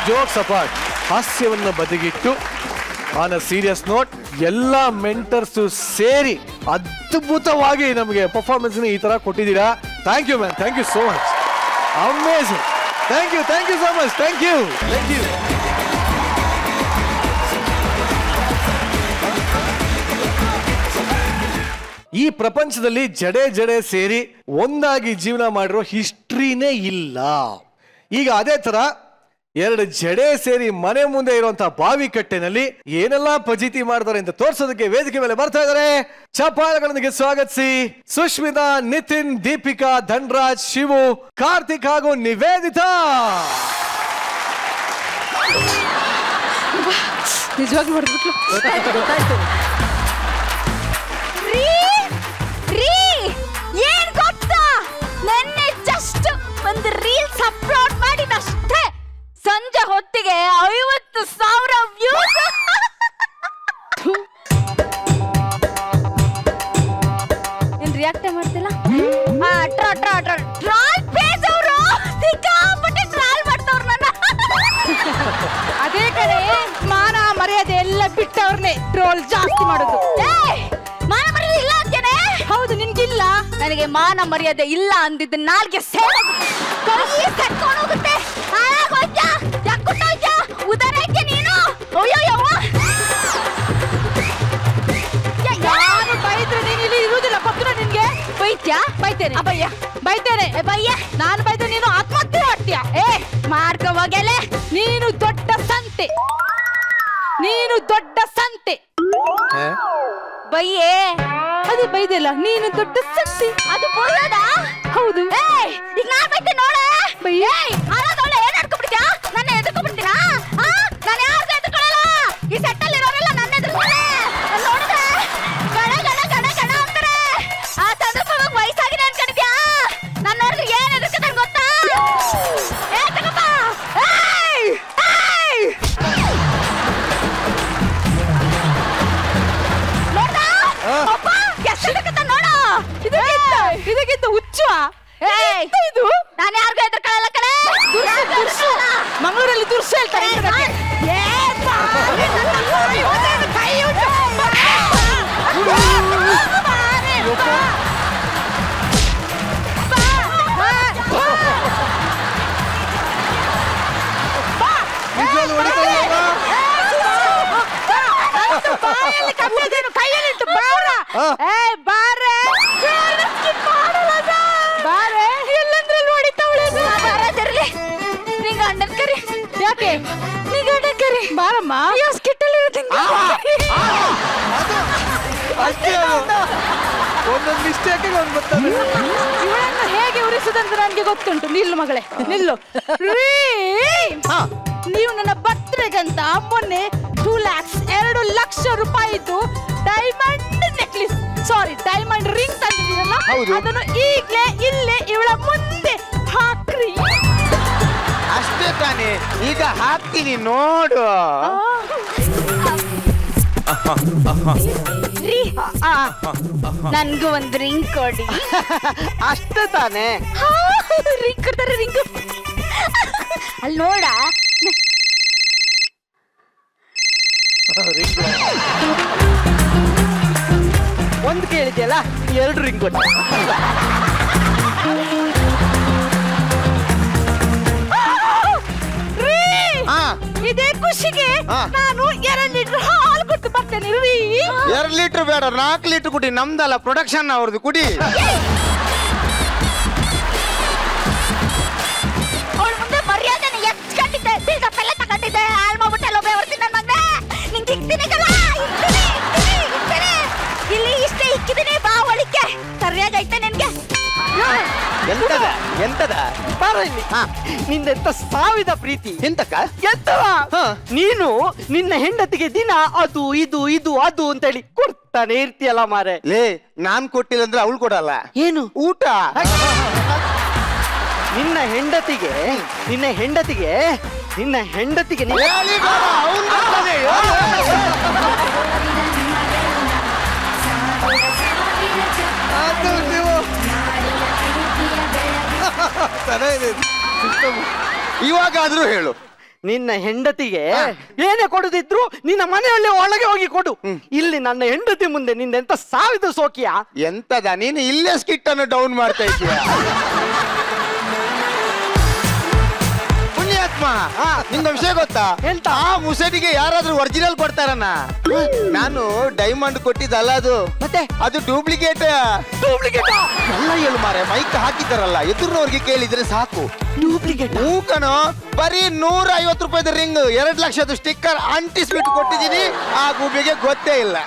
Jokes apart, ಹಾಸ್ಯವನ್ನ ಬದಿಗಿಟ್ಟು ಆನ್ ಅ ಸೀರಿಯಸ್ ನೋಟ್ ಎಲ್ಲ ಮೆಂಟರ್ಸ್ ಸೇರಿ ಅದ್ಭುತವಾಗಿ ನಮಗೆ ಪರ್ಫಾರ್ಮೆನ್ಸ್ ಈ ತರ ಕೊಟ್ಟಿದ್ದೀರಾ. Thank you man, thank you so much. Amazing. Thank you so much. Thank you. ಈ ಪ್ರಪಂಚದಲ್ಲಿ ಜಡೆ ಸೇರಿ ಒಂದಾಗಿ ಜೀವನ ಮಾಡಿರೋ ಹಿಸ್ಟ್ರಿನೇ ಇಲ್ಲ. ಈಗ ಅದೇ ತರ ಎರಡು ಜಡೆ ಸೇರಿ ಮನೆ ಮುಂದೆ ಇರುವಂತಹ ಬಾವಿ ಕಟ್ಟೆನಲ್ಲಿ ಏನೆಲ್ಲಾ ಫಜೀತಿ ಮಾಡ್ತಾರೆ ಅಂತ ತೋರ್ಸೋದಕ್ಕೆ ವೇದಿಕೆ ಮೇಲೆ ಬರ್ತಾ ಇದ್ದಾರೆ. ಚಪ್ಪಾಳೆಗಳೊಂದಿಗೆ ಸ್ವಾಗತಿಸಿ ಸುಷ್ಮಿತಾ, ನಿತಿನ್, ದೀಪಿಕಾ, ಧನ್ರಾಜ್, ಶಿವು, ಕಾರ್ತಿಕ್ ಹಾಗೂ ನಿವೇದಿತಾ. ನಿಜವಾಗಿ ನೋಡ್ಬಿಟ್ಲು. ಏನ್ ಗೊತ್ತಾ, ನೆನ್ನೆ ಜಸ್ಟ್ ಒಂದು ರೀಲ್ಸ್ ಅಪ್ಲೋಡ್ ಮಾಡಿದಷ್ಟೇ, ಸಂಜೆ ಹೊತ್ತಿಗೆ 50,000 ವ್ಯೂಸ್. ಏನ್ ರಿಯಾಕ್ಟ್ ಮಾಡ್ತಿಲ್ಲ? ಟ್ರಾಲ್ ಪೇಜ್ ಅವರು ಸಿಕ್ಕಾಪಟ್ಟೆ ಟ್ರಾಲ್ ಮಾಡ್ತವ್ರ ನನ್ನ. ಅದೇ ಕಡೆ ಮಾನ ಮರ್ಯಾದೆ ಎಲ್ಲ ಬಿಟ್ಟವ್ರನ್ನೇ ಟ್ರೋಲ್ ಜಾಸ್ತಿ ಮಾಡೋದು. ಮಾನ ಮರ್ಯಾದೆ ಇಲ್ಲ ಅಂತೇನೆ? ಹೌದು, ನಿನ್ಗಿಲ್ಲ. ನನಗೆ ಮಾನ ಮರ್ಯಾದೆ ಇಲ್ಲ ಅಂದಿದ್ದ ನಾಲ್ಗೆ ಹೋಗುತ್ತೆ. ಉದರಕ್ಕೆ ನೀನು ಯಾರು ಬೈದ್ರೆ ನೀನು ಇಲ್ಲಿ ಇರುವುದಿಲ್ಲ, ಗೊತ್ತಿಲ್ಲ ನಿನ್ಗೆ? ಬೈತೇನೆ ಬಯ್ಯ. ನಾನು ಬೈದ್ರೆ ನೀನು ಆತ್ಮಹತ್ಯೆ ಮಾಡ್ತೀಯ. ಮಾಡ್ಕೋವಾಗೆಲೆ ನೀನು ದೊಡ್ಡ ಸಂತೆ. ಬಯ್ಯೇ, ಅದು ಬೈದಿಲ್ಲ, ನೀನು ದೊಡ್ಡ ಸಂತೆ. ಅದು ಬೈಯೋದಾ? ಹೌದು. ಈಗ ನಾನ್ ಬೈತೆ ನೋಡ. ಬಯ್ಯೇ ಏನ್ ಅಡ್ಕೊಬಿಡ್ತೀಯ? ನನ್ನ ಎದುರ್ಕೊಬಿಡ್ತೀನ? ನಾನು ಯಾರಿಗೂ ಎದುರ್ಕೊಳ್ಳಲ್ಲ. ಈ ಸೆಟ್ಟಲ್ಲಿ ಇರೋರೆಲ್ಲ ನನ್ನ ಎದುರ್ಕೊಳ್ಳೆ. ನೋಡಿದ್ರೆ ಗಣ ಅಂತಾರೆ. ಆ ಸಂದರ್ಭವಾಗಿ ವಯಸ್ಸಾಗಿದೆ ಅನ್ಕೊಂಡಿದ್ಯಾ? ನನ್ನ ನೋಡಿದ್ರೆ ಏನ್ ಎದುರ್ಕೊತಾನೆ ಗೊತ್ತಾ? ತಗಪ್ಪ. ಇದಕ್ಕಿಂತ ಹುಚ್ಚ ಇದು. ನಾನು ಯಾರಿಗೂ ಎದುರ್ಕೊಳ್ಳಲ್ಲ ಕಣೆ. ಮಂಗಳೂರಲ್ಲಿ ದುರ್ಸ ಹೇಳ್ತಾರೆ. ಬಾಯಲ್ಲಿ ಹೊಡಿತಾಳಲ್ವಾ? ಬಾಯಲ್ಲಿ ಕಪ್ಪದೇನು ಕೈಯಲ್ಲಿ ಬಾರ ಬಾರೆ ಬಾರೆ ಎಲ್ಲಂದ್ರಲ್ಲಿ ಹೊಡಿತಾವಳೆ ಬಾರದಿರ್ಲಿ ನೀ ಗಂಡನ್ ಕರಿ ಯಾಕೆ ನೀ ಗಂಡನ್ ಕರಿ ಬಾರಮ್ಮ ಸ್ಕಿಟ್ಟಲ್ಲಿ ಒಂದೊಂದು ಮಿಸ್ಟೇಕ್ ಒಂದು ಬರ್ತಾನೆ. ಇವಳನ್ನು ಹೇಗೆ ಉರಿಸುದಂತ ನನಗೆ ಗೊತ್ತುಂಟು. ನಿಲ್ಲು ಮಗಳೇ ನಿಲ್ಲು. ನೀವು ನನ್ನ ಬರ್ತ್ಡೇಗಂತ ಮೊನ್ನೆ 2 lakhs 2 ಲಕ್ಷ ರೂಪಾಯಿದು ಡೈಮಂಡ್ ನೆಕ್ಲೆಸ್ ಡೈಮಂಡ್ ರಿಂಗ್ ತಂದಿದ್ದೀರಲ್ಲ, ಅದನ್ನು ಈಗಲೇ ಇಲ್ಲೇ ಇವಳ ಮುಂದೆ ಹಾಕ್ರಿ. ಅಷ್ಟೇ ತಾನೇ, ಈಗ ಹಾಕ್ತೀನಿ ನೋಡು. ನನ್ಗೂ ಒಂದು ರಿಂಗ್ ಕೊಡಿ. ಅಷ್ಟೇ ತಾನೇ. ರಿಂಗ್ ಕೊಡ್ತಾರೆ ರಿಂಗ್. ಅಲ್ಲಿ ನೋಡ ಒಂದು ಕೇಳಿದ್ಯಲ್ಲ, 2 ರಿಂಗ್ ಕೊಟ್ಟು. ಇದೇ ಖುಷಿಗೆ ನಾನು 2 ಲೀಟರ್ ಹಾಲು ಕೊಟ್ಟು ಬರ್ತೇನೆ ರೀ. 2 ಲೀಟರ್ ಬೇಡ, 4 ಲೀಟರ್ ಕುಡಿ. ನಮ್ದಲ್ಲ, ಪ್ರೊಡಕ್ಷನ್ ಅವ್ರದ್ದು, ಕುಡಿ. ಅವಳ ಮುಂದೆ ಮರ್ಯಾದೆನ ಎಚ್ಕೊಂಡಿದ್ದೆ, ಬೀಜಪ್ಪೆಲ್ಲ ತಗೊಂಡಿದ್ದೆ, ಹಾಳು ಮಾಡ್ಬಿಟ್ಟೆಲ್ಲ ಬರ್ತೀನಿ ನನ್ನ ಮಗನೇ. ನಿಂಗೆ ಇಕ್ತೀನಿ ಇಲ್ಲಿ ಇಷ್ಟೇ ಇಕ್ಕಿದ್ದೀನಿ, ಬಾ ಒಳಿಕೆ ಸರಿಯಾಗೈತೆ ನಿನ್ಗೆ. ಎಂತದ ಬಾರ ಇಲ್ಲಿ. ನಿಂದೆಂತ ಸಾವಿದ ಪ್ರೀತಿ. ಎಂತಕ್ಕ ಎಂತವ? ನೀನು ನಿನ್ನ ಹೆಂಡತಿಗೆ ದಿನ ಅದು ಇದು ಇದು ಅದು ಅಂತೇಳಿ ಕೊಡ್ತಾನೆ ಇರ್ತೀಯಲ್ಲ ಮಾರೆ. ಲೇ, ನಾನ್ ಕೊಟ್ಟಿಲ್ಲ ಅಂದ್ರೆ ಅವಳು ಕೊಡಲ್ಲ. ಏನು ಊಟ? ನಿನ್ನ ಹೆಂಡತಿಗೆ ಇವಾಗಾದ್ರೂ ಹೇಳು. ನಿನ್ನ ಹೆಂಡತಿಗೆ ಏನೇ ಕೊಡದಿದ್ರು ನಿನ್ನ ಮನೆಯಲ್ಲಿ ಒಳಗೆ ಹೋಗಿ ಕೊಡು. ಇಲ್ಲಿ ನನ್ನ ಹೆಂಡತಿ ಮುಂದೆ ನಿಂದೆಂತ ಸಾವಿದ ಸೋಕಿಯ. ಎಂತದ ನೀನು ಇಲ್ಲೇ ಸ್ಕಿಟ್ ಅನ್ನು ಡೌನ್ ಮಾಡ್ತಾ ಇದೀಯ. ಪುಣ್ಯಾತ್ಮ, ನಿಂದ ವಿಷಯ ಗೊತ್ತಾ? ಎಂತ? ಆ ಮುಸಡಿಗೆ ಯಾರಾದ್ರೂ ಒರಿಜಿನಲ್ ಕೊಡ್ತಾರನ್ನ. ನಾನು ಡೈಮಂಡ್ ಕೊಟ್ಟಿದ್ದಲ್ಲ ಅದು, ಮತ್ತೆ ಅದು ಡೂಪ್ಲಿಕೇಟ್. ಎಲ್ಲ ಹೇಳು ಮಾರೆ, ಮೈಕ್ ಹಾಕಿದ್ದಾರಲ್ಲ, ಎದುರಿನವ್ರಿಗೆ ಕೇಳಿದ್ರೆ ಸಾಕು. ಡೂಪ್ಲಿಕೇಟ್? ಹೂ ಕಣೋ, ಬರೀ 150 ರೂಪಾಯಿದ ರಿಂಗ್ 2 ಲಕ್ಷದ ಸ್ಟಿಕ್ಕರ್ ಅಂಟಿಸ್ಬಿಟ್ಟು ಕೊಟ್ಟಿದ್ದೀನಿ. ಆ ಗೂಬಿಗೆ ಗೊತ್ತೇ ಇಲ್ಲ.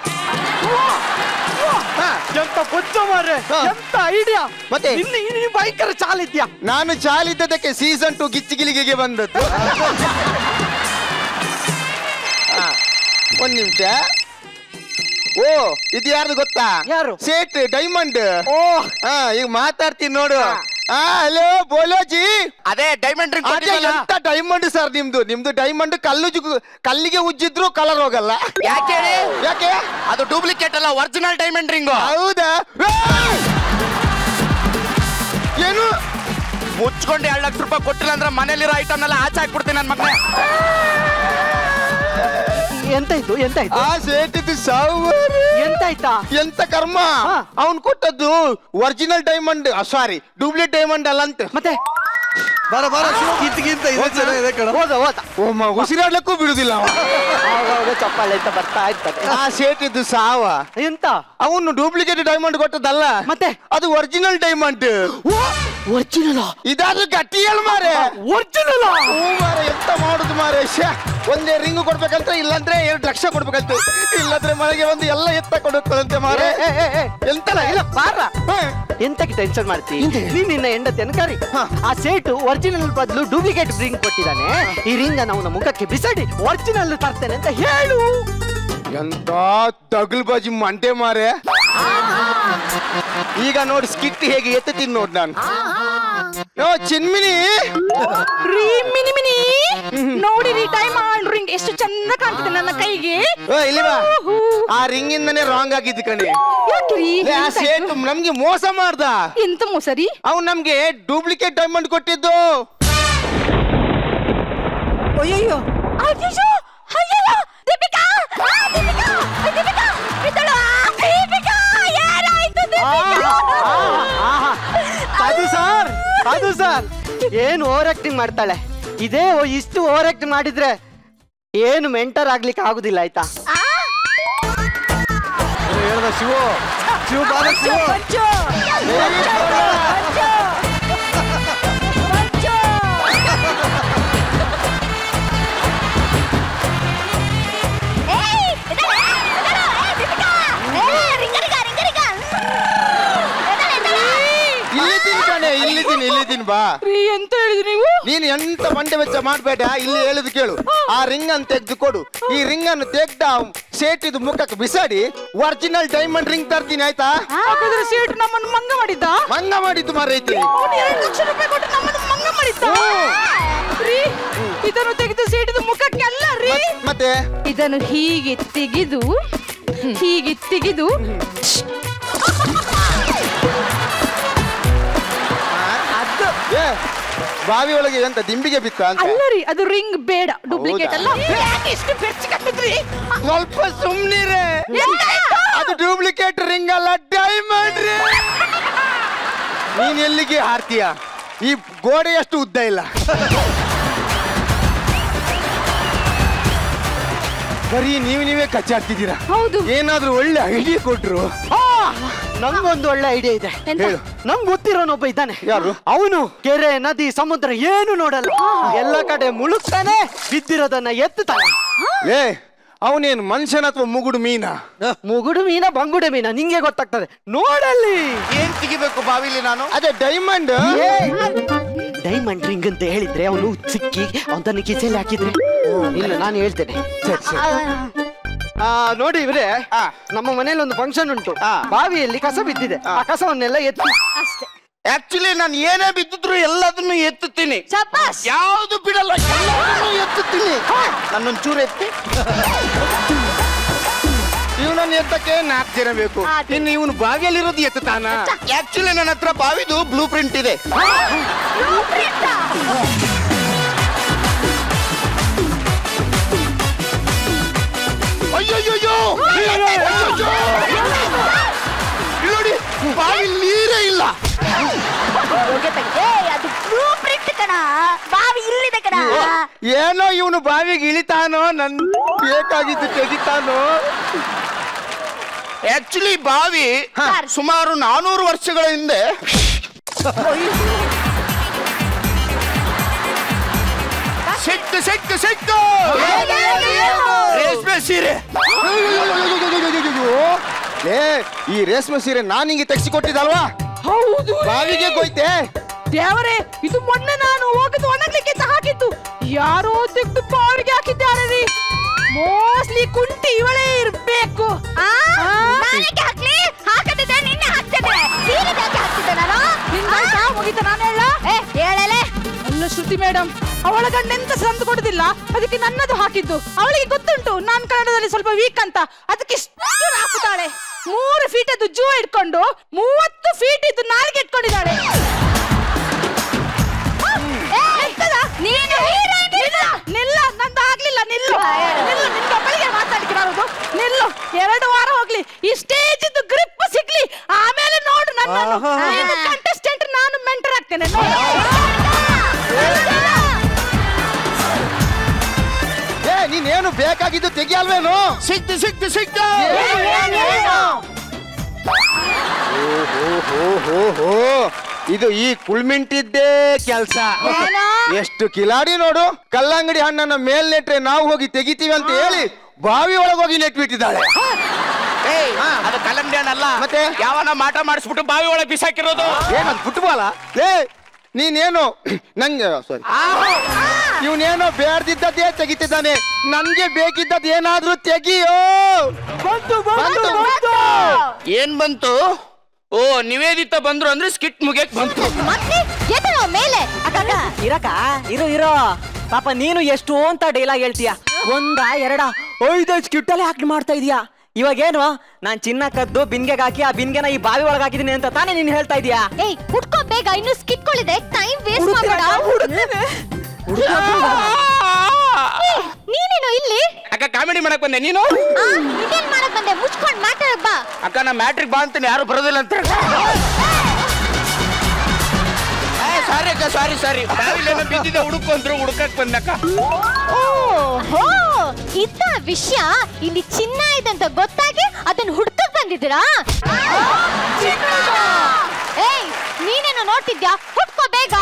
ಎಂತ ಗೊತ್ತ ಮಾರೆ, ಎಂತ ಐಡಿಯಾ. ಮತ್ತೆ ಭಯಂಕರ ಚಾಲಿದ್ಯಾ. ನಾನು ಚಾಲಿದ್ದದಕ್ಕೆ ಸೀಸನ್ 2 ಗಿಚ್ಚಿಗಿಲಿಗೆ ಬಂದದ್ದು. ಒಂದ್ ನಿಮಿಷ. ಓ, ಇದು ಯಾರ್ದು ಗೊತ್ತಾ? ಯಾರು? ಸೇಟ್ ಡೈಮಂಡ್. ಓ, ಈಗ ಮಾತಾಡ್ತೀನಿ ನೋಡು. ಹಲೋ ಬೋಲೋಜಿ. ಅದೇ ಡೈಮಂಡ್ ರಿಂಗ್. ಎಂತ ಡೈಮಂಡ್ ಸರ್ ನಿಮ್ದು ಡೈಮಂಡ್ ಕಲ್ಲಿಗೆ ಉಜ್ಜಿದ್ರು ಕಲರ್ ಹೋಗಲ್ಲ. ಯಾಕೆ? ಅದು ಡೂಪ್ಲಿಕೇಟ್ ಅಲ್ಲ, ಒರಿಜಿನಲ್ ಡೈಮಂಡ್ ರಿಂಗ್. ಹೌದಾ? ಏನು ಮುಚ್ಕೊಂಡು 2 ಲಕ್ಷ ರೂಪಾಯಿ ಕೊಟ್ಟಿಲ್ಲ ಅಂದ್ರೆ ಮನೇಲಿರೋ ಐಟಮ್ ಎಲ್ಲ ಆಚೆ ಹಾಕ್ಬಿಡ್ತೀನಿ ನನ್ನ ಮಗನೇ. ಎಂತಾಯ್ತು? ಆ ಸೇಟಿದ್ದು ಸಾವು ಎಂತಾಯ್ತಾ? ಎಂತ ಕರ್ಮ. ಅವನ್ ಕೊಟ್ಟದ್ದು ಒರಿಜಿನಲ್ ಡೈಮಂಡ್, ಸಾರಿ ಡೂಪ್ಲಿಕೇಟ್ ಡೈಮಂಡ್ ಅಲ್ಲ ಅಂತ. ಮತ್ತೆ ಬರ ಕಿತ್ಗಿಂತ ಇದೆ ಚೆನ್ನಾಗಿದೆ ಕಣ. ಹೋದ ಉಸಿರಾಡ್ಲಕ್ಕೂ ಬಿಡುದಿಲ್ಲ. ಚಪ್ಪಾಳೆ ಅಂತ ಬರ್ತಾ ಇರ್ತದೆ. ಆ ಸೇಟಿದ್ದು ಸಾವ. ಎಂತ? ಅವನು ಡೂಪ್ಲಿಕೇಟ್ ಡೈಮಂಡ್ ಕೊಟ್ಟದಲ್ಲ, ಮತ್ತೆ ಅದು ಒರಿಜಿನಲ್ ಡೈಮಂಡ್. ಒರಿಜಿನಲ್ ಇದಾದ್ರೂ ಗಟ್ಟಿ ಹೇಳು ಮಾರೆ. ಒರಿಜಿನಲ್ ಮಾರೆ. ಎಂತ ಮಾಡುದು ಮಾರೆ. ಒಂದೇ ರಿಂಗ್ ಕೊಡ್ಬೇಕಂತ, ಇಲ್ಲಾಂದ್ರೆ 2 ಲಕ್ಷ ಕೊಡ್ಬೇಕಂತ, ಇಲ್ಲಾಂದ್ರೆ ಮನೆಗೆ ಒಂದು ಎಲ್ಲ ಎತ್ತ ಕೊಡುತ್ತಂತೆ ಮಾರೆ. ಎಂತಲ್ಲ ಇಲ್ಲ ಬಾರ. ಎಂತಕ್ಕೆ ಟೆನ್ಷನ್ ಮಾಡ್ತಿ? ನೀನ್ ನಿನ್ನ ಹೆಂಡತಿಯನ್ನು ಕರಿ. ಆ ಸೇಟು ಒರಿಜಿನಲ್ ಬದಲು ಡೂಪ್ಲಿಕೇಟ್ ರಿಂಗ್ ಕೊಟ್ಟಿದ್ದಾನೆ. ಈ ರಿಂಗ್ ಅವನ ಮುಖಕ್ಕೆ ಬಿಸಾಡಿ ಒರಿಜಿನಲ್ ತರ್ತೇನೆ ಅಂತ ಹೇಳು. ಎಂತ ತಗಲ್ ಬಾಜಿ ಮಂಟೆ ಮಾರೆ. ಈಗ ನೋಡಿ ಸ್ಕಿಟ್ ಹೇಗೆ ಎತ್ತೀನಿ ನೋಡ್ ನಾನು. ಚಿನ್ಮಿನಿ ನೋಡಿರಿ, ಡೈಮಂಡ್ ರಿಂಗ್ ಎಷ್ಟು ಚಂದ ಕಾಣ್ತಿದೆ ನನ್ನ ಕೈಗೆ. ಇಲ್ಲಿವಾ, ಆ ರಿಂಗ್ ಇಂದನೇ ರಾಂಗ್ ಆಗಿದ್ದು ಕಣಿ. ಆ ಸೇಟು ನಮ್ಗೆ ಮೋಸ ಮಾಡ್ದ. ಎಂತ ಮೋಸರಿ? ಅವ್ನು ನಮ್ಗೆ ಡೂಪ್ಲಿಕೇಟ್ ಡೈಮಂಡ್ ಕೊಟ್ಟಿದ್ದು. ಅಯ್ಯೋ ದೀಪಿಕಾ, ಅದು ಸರ್ ಏನು ಓವರ್ ಆಕ್ಟಿಂಗ್ ಮಾಡ್ತಾಳೆ. ಇದೇ ಇಷ್ಟು ಓವರ್ ಆಕ್ಟಿಂಗ್ ಮಾಡಿದ್ರೆ ಏನು ಮೆಂಟರ್ ಆಗ್ಲಿಕ್ಕೆ ಆಗುದಿಲ್ಲ ಆಯ್ತಾ? ಹೇಳ್ದ ಶಿವು ಬಾಲ ಶಿವು. ಇಲ್ಲಿದ್ದೀನಿ ಬಾ. ಎಂತ ಹೇಳಿದ್ರಿ ನೀವು? ನೀನು ಎಂತ ಮಂಡೆ ವೆಚ್ಚ ಮಾಡ್ಬೇಡ, ಇಲ್ಲಿ ಹೇಳುದು ಕೇಳು. ಆ ರಿಂಗ್ ಅನ್ನು ತೆಗೆದು ಕೊಡು. ಈ ರಿಂಗ್ ಅನ್ನು ತೆಗ್ದ ಸೇಟಿದು ಮುಖಕ್ಕೆ ಬಿಸಾಡಿ ಒರಿಜಿನಲ್ ಡೈಮಂಡ್ ರಿಂಗ್ ತರ್ತೀನಿ ಆಯ್ತಾ? ಹಾಗಾದ್ರೆ ಸೇಟ್ ನಮ್ಮನ್ನು ಮಂಗ ಮಾಡಿದ್ದು ಮಾರೈತಿ. 2 ಲಕ್ಷ ರೂಪಾಯಿ ಕೊಟ್ಟು ನಮ್ಮನ್ನು ಮಂಗ ಮಾಡಿದ್ದ. ಇದನ್ನು ತೆಗೆದು ಸೇಟಿದು ಮುಖಕ್ಕೆ ಅಲ್ಲ ರೀ, ಮತ್ತೆ ಇದನ್ನು ಹೀಗೆ ತೆಗೆದು ಬಾವಿ ಒಳಗೆ ಎಂತ ದಿಂಬಿಗೆ ಬಿತ್ತ ಅಂತ? ಅಲ್ಲ ರೀ, ಅದು ರಿಂಗ್ ಬೇಡ, ಡೂಪ್ಲಿಕೇಟ್ ಅಲ್ಲ. ಎಷ್ಟು ಬೆಚ್ಚ ಕಟ್ಟಿದ್ರಿ? ಸ್ವಲ್ಪ ಸುಮ್ನಿರೆ, ಅದು ಡೂಪ್ಲಿಕೇಟ್ ರಿಂಗ್ ಅಲ್ಲ, ಡೈಮಂಡ್ ರಿಂಗ್. ನೀನ್ ಎಲ್ಲಿಗೆ ಹಾರ್ತೀಯ? ಈ ಗೋಡೆ ಅಷ್ಟು ಉದ್ದ ಇಲ್ಲ. ಬರೀ ನೀವೇ ಕಚ್ಚಾಡ್ತಿದ್ದೀರಾ. ಹೌದು. ಏನಾದ್ರೂ ಒಳ್ಳೆ ಐಡಿಯಾ ಕೊಟ್ರು. ನಂಗೊಂದು ಒಳ್ಳೆ ಐಡಿಯಾ ಇದೆ. ಹೇಳು. ನಂಗೆ ಗೊತ್ತಿರೋನೊಬ್ಬ ಇದ್ದಾನೆ. ಯಾರು? ಅವನು ಕೆರೆ ನದಿ ಸಮುದ್ರ ಏನು ನೋಡಲ್ಲ, ಎಲ್ಲ ಕಡೆ ಮುಳುಗ್ತಾನೆ, ಬಿದ್ದಿರೋದನ್ನ ಎತ್ತುತ್ತಾನೆ. ಏ, ಅವನೇನು ಮನುಷ್ಯನ ಅಥವಾ ಮುಗುಡು ಮೀನಾ? ಮುಗುಡು ಮೀನ ಬಂಗುಡೆ ಮೀನ ನಿಂಗೆ ಗೊತ್ತಾಗ್ತದೆ, ನೋಡಲ್ಲಿ. ಏನ್ ತೆಗಿಬೇಕು ಬಾವಿಲಿ ನಾನು? ಅದೇ ಡೈಮಂಡ್. ಡೈಮಂಡ್ ರಿಂಗ್ ಅಂತ ಹೇಳಿದ್ರೆ ಅವನು ಸಿಕ್ಕಿ ಅವನ ಕಿಸೆಯಲ್ಲಿ ಹಾಕಿದ್ರೆ ಇಲ್ಲ, ನಾನು ಹೇಳ್ತೇನೆ. ನೋಡಿ ಇವ್ರೆ, ನಮ್ಮ ಮನೇಲಿ ಒಂದು ಫಂಕ್ಷನ್ ಉಂಟು. ಬಾವಿಯಲ್ಲಿ ಕಸ ಬಿದ್ದಿದೆ, ಆ ಕಸವನ್ನೆಲ್ಲ ಎತ್ತಿ. ಆಕ್ಚುಲಿ ನಾನು ಏನೇ ಬಿದ್ದಿದ್ರು ಎಲ್ಲದನ್ನು ಎತ್ತುತ್ತೀನಿ. ಯಾವುದು ಬಿಡಲ್ಲ, ಎಲ್ಲದನ್ನು ಎತ್ತುತ್ತೀನಿ. ನನ್ನೊಂದು ಚೂರು ಎತ್ತಿ. ಇವನನ್ನು ಎತ್ತಕ್ಕೆ 4 ಜನ ಬೇಕು. ಇನ್ನು ಇವನು ಬಾವಿಯಲ್ಲಿರೋದು ಎತ್ತುತ್ತಾನ? ಆಕ್ಚುಲಿ ನನ್ನ ಹತ್ರ ಬಾವಿದು ಬ್ಲೂ ಪ್ರಿಂಟ್ ಇದೆ. ಅಯ್ಯೋ ನೋಡಿ, ಬಾವಿ ನೀರೇ ಇಲ್ಲ. ಏನೋ ಇವನು ಬಾವಿಗೆ ಇಳಿತಾನೋ, ನನ್ ಬೇಕಾಗಿದ್ದು ತೆಗಿತಾನೋ. ಆಕ್ಚುಲಿ ಬಾವಿ ಸುಮಾರು 400 ವರ್ಷಗಳ ಹಿಂದೆ ಸಿಕ್ತು ರೇಷ್ಮೆ ಸೀರೆ. ಈ ರೇಷ್ಮೆ ಸೀರೆ ನಾನು ಹಿಂಗೆ ತೆಗೆಸಿಕೊಟ್ಟಿದ್ದಲ್ವಾ? ಹೌದು. ಬಾವಿಗೆ ಕೊಯ್ತೆ. ದೇವರೇ, ಇದು ಮೊನ್ನೆ ನಾನು ಹೋಗಿದ್ದು ಒಣಗ್ಲಿಕ್ಕೆ ಹಾಕಿದ್ದು, ಯಾರೋ ತೆಗೆದು ಬಾವಿಗೆ ಹಾಕಿದ್ದಾರೆ ರೀ. ಮೋಸ್ಟ್ಲಿ ಕುಂಟಿ ಇವಳೇ ಇರ್ಬೇಕು. ಮುಗಿತ ನಾನು ಹೇಳಲೇ. ಅಲ್ಲ ಶ್ರುತಿ ಮೇಡಮ್, ಅವಳ ಗಂಡೆಂತ ಸಂದು ಕೊಡುದಿಲ್ಲ, ಅದಕ್ಕೆ ನನ್ನದು ಹಾಕಿದ್ದು. ಅವಳಿಗೆ ಗೊತ್ತುಂಟು ನಾನು ಕನ್ನಡದಲ್ಲಿ ಸ್ವಲ್ಪ ವೀಕ್ ಅಂತ, ಅದಕ್ಕೆ ಇಷ್ಟು ಹಾಕುತ್ತಾಳೆ. 3 ಫೀಟ್ ಅದು ಜೂ ಇಟ್ಕೊಂಡು 30 ಫೀಟ್ ಇದ್ದು ನಾಲ್ಗೆ ಇಟ್ಕೊಂಡಿದ್ದಾಳೆ. ನಿಲ್ಲ, ನಂದು ಆಗ್ಲಿಲ್ಲ. ನಿಲ್ಲು, ನಿನ್ನ ಒಬ್ಬಳಿಗೆ ಮಾತಾಡ್ಲಿಕ್ಕೆ ಬರೋದು. ನಿಲ್ಲು, 2 ವಾರ ಹೋಗ್ಲಿ, ಈ ಸ್ಟೇಜ್ ಇದ್ದು ಗ್ರಿಪ್ ಸಿಗ್ಲಿ, ಆಮೇಲೆ ನೋಡು ನನ್ನ ಕಂಟೆಸ್ಟೆಂಟ್, ನಾನು ಮೆಂಟರ್ ಆಗ್ತೇನೆ. ನೀನೇನು ಬೇಕಾಗಿದ್ದು ತೆಗಿಯಲ್ವೇನು? ಸಿಕ್ತು. ಇದು ಈ ಕುಳ್ಮಿಂಟಿದ್ದೇ ಕೆಲ್ಸ. ಎಷ್ಟು ಕಿಲಾಡಿ ನೋಡು, ಕಲ್ಲಂಗಡಿ ಹಣ್ಣನ್ನ ಮೇಲ್ ನೆಟ್ರೆ ನಾವು ಹೋಗಿ ತೆಗಿತೀವಿ ಅಂತ ಹೇಳಿ ಬಾವಿ ಒಳಗೋಗಿ ನೆಟ್ಬಿಟ್ಟಿದ್ದಾಳೆ. ಅದು ಕಲ್ಲಂಗಡಿ ಹಣ್ಣಲ್ಲ, ಮತ್ತೆ ಯಾವನ ಮಾಟ ಮಾಡಿಸ್ಬಿಟ್ಟು ಬಾವಿ ಒಳಗೆ ಬಿಸಾಕಿರೋದು. ಏನದು ಫುಟ್ಬಾಲ? ನೀನೇನು ನಂಗೆ ಸಾರಿ, ಇವನೇನೋ ಬೇಡ್ದಿದ್ದದೇ ತೆಗಿತಿದ್ದಾನೆ. ನನ್ಗೆ ಬೇಕಿದ್ದದ್ ಏನಾದ್ರೂ ತೆಗಿಯೋ. ಏನ್ ಬಂತು? ಓ, ನಿವೇದಿತ ಬಂದ್ರು ಅಂದ್ರೆ ಸ್ಕಿಟ್ ಮುಗಿಯಕ್ ಬಂತು. ಮೇಲೆ ಇರೋ ಪಾಪ, ನೀನು ಎಷ್ಟು ಅಂತ ಡೈಲಾಗ್ ಹೇಳ್ತೀಯ? 1, 2, 5 ಸ್ಕಿಟ್ಟಲ್ಲಿ ಆಕ್ಟ್ ಮಾಡ್ತಾ ಇದೀಯಾ. ಇವಾಗೇನು, ನಾನ್ ಚಿನ್ನ ಕದ್ದು ಬಿನ್ಗೆಗೆ ಹಾಕಿ ಆ ಬಿನ್ಗೆನ ಈ ಬಾವಿ ಒಳಗೆ ಹಾಕಿದೀನಿ ಅಂತ ತಾನೇ ನೀನ್ ಹೇಳ್ತಾ ಇದೀಯಾ? ಏಯ್, ಹುಡ್ಕೋ ಬೇಗ, ಇನ್ನು ಸ್ಕಿಟ್ಗಳಿದೆ, ಟೈಮ್ ವೇಸ್ಟ್ ಮಾಡಬೇಡ. ನೀನೇನು ಇಲ್ಲಿ? ಅಕ್ಕ, ಕಾಮಿಡಿ ಮಾಡಕ್ ಬಂದೆ. ನೀನು ಇನ್ನೇನ್ ಮಾಡಕ್ ಬಂದೆ? ಮುಚ್ಕೊಂಡ್ ಮಾತಾಡ ಬಾ. ಅಕ್ಕ, ನಾ ಮ್ಯಾಟ್ರಿಕ್ ಬಾ ಅಂತಾನೆ, ಯಾರು ಬರೋದಿಲ್ಲ ಅಂತ. ಸಾರಿ ಅಕ್ಕ, ಸಾರಿ. ಬಾವಿಲೇನೋ ಬಿದ್ದಿದ್ದೆ, ಹುಡುಕು ಅಂದ್ರು ಹುಡುಕಕ್ ಬಂದಕ್ಕ. ಇಂಥ ವಿಷಯ ಇಲ್ಲಿ ಚಿನ್ನ ಇದೆ ಅಂತ ಗೊತ್ತಾಗಿ ಅದನ್ನ ಹುಡ್ಕಕ್ ಬಂದಿದ್ದೀರಾ? ಏಯ್ ನೀನೇನು ನೋಡ್ತಿದ್ಯಾ? ಹುಡ್ಕೋ ಬೇಗ.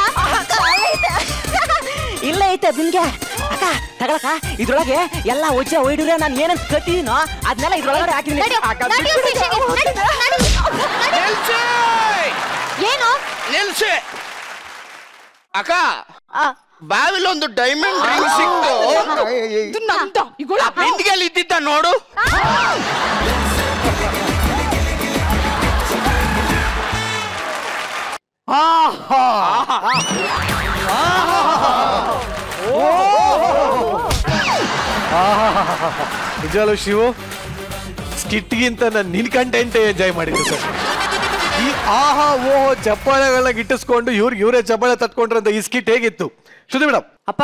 ಇಲ್ಲ ಐತೆ ಬಿನ್ಗೆ ಅಕ್ಕ ತಗೊಳಕ ಇದ್ರೊಳಗೆ ಎಲ್ಲ ಒಜ್ಜೆ ಒಯ್ಡಿದ್ರೆ ನಾನು ಏನಂತ ಕಟ್ಟಿದೀನೋ ಅದನ್ನೆಲ್ಲ ಇದ್ರೊಳಗಡೆ ಹಾಕಿದೀನಿ. ಏನು ನಿಲ್ಸಿ ಅಕ್ಕ, ಬಾವಿಲೊಂದು ಡೈಮಂಡ್ ರಿಂಗ್ ಸಿಕ್ತು. ಬಿಂದಿಗೆಯಲ್ಲಿ ಇದ್ದಿದ್ದ ನೋಡು. ನಿಜವಲ್ಲೂ ಶಿವು, ಸ್ಕಿಟ್ಗಿಂತ ನಾನು ನಿನ್ ಕಂಟೆಂಟೇ ಎಂಜಾಯ್ ಮಾಡಿದ್ದು ಸರ್. ಈ ಆಹಾ ಓಹೋ ಚಪ್ಪಾಳೆಗಳನ್ನ ಗಿಟ್ಟಿಸ್ಕೊಂಡು ಇವರೇ ಚಪ್ಪಾಳೆ ತಟ್ಕೊಂಡ್ರಂತ ಈ ಸ್ಕಿಟ್ ಹೇಗಿತ್ತು ಶ್ರುತಿ ಮೇಡಮ್? ಅಪ್ಪ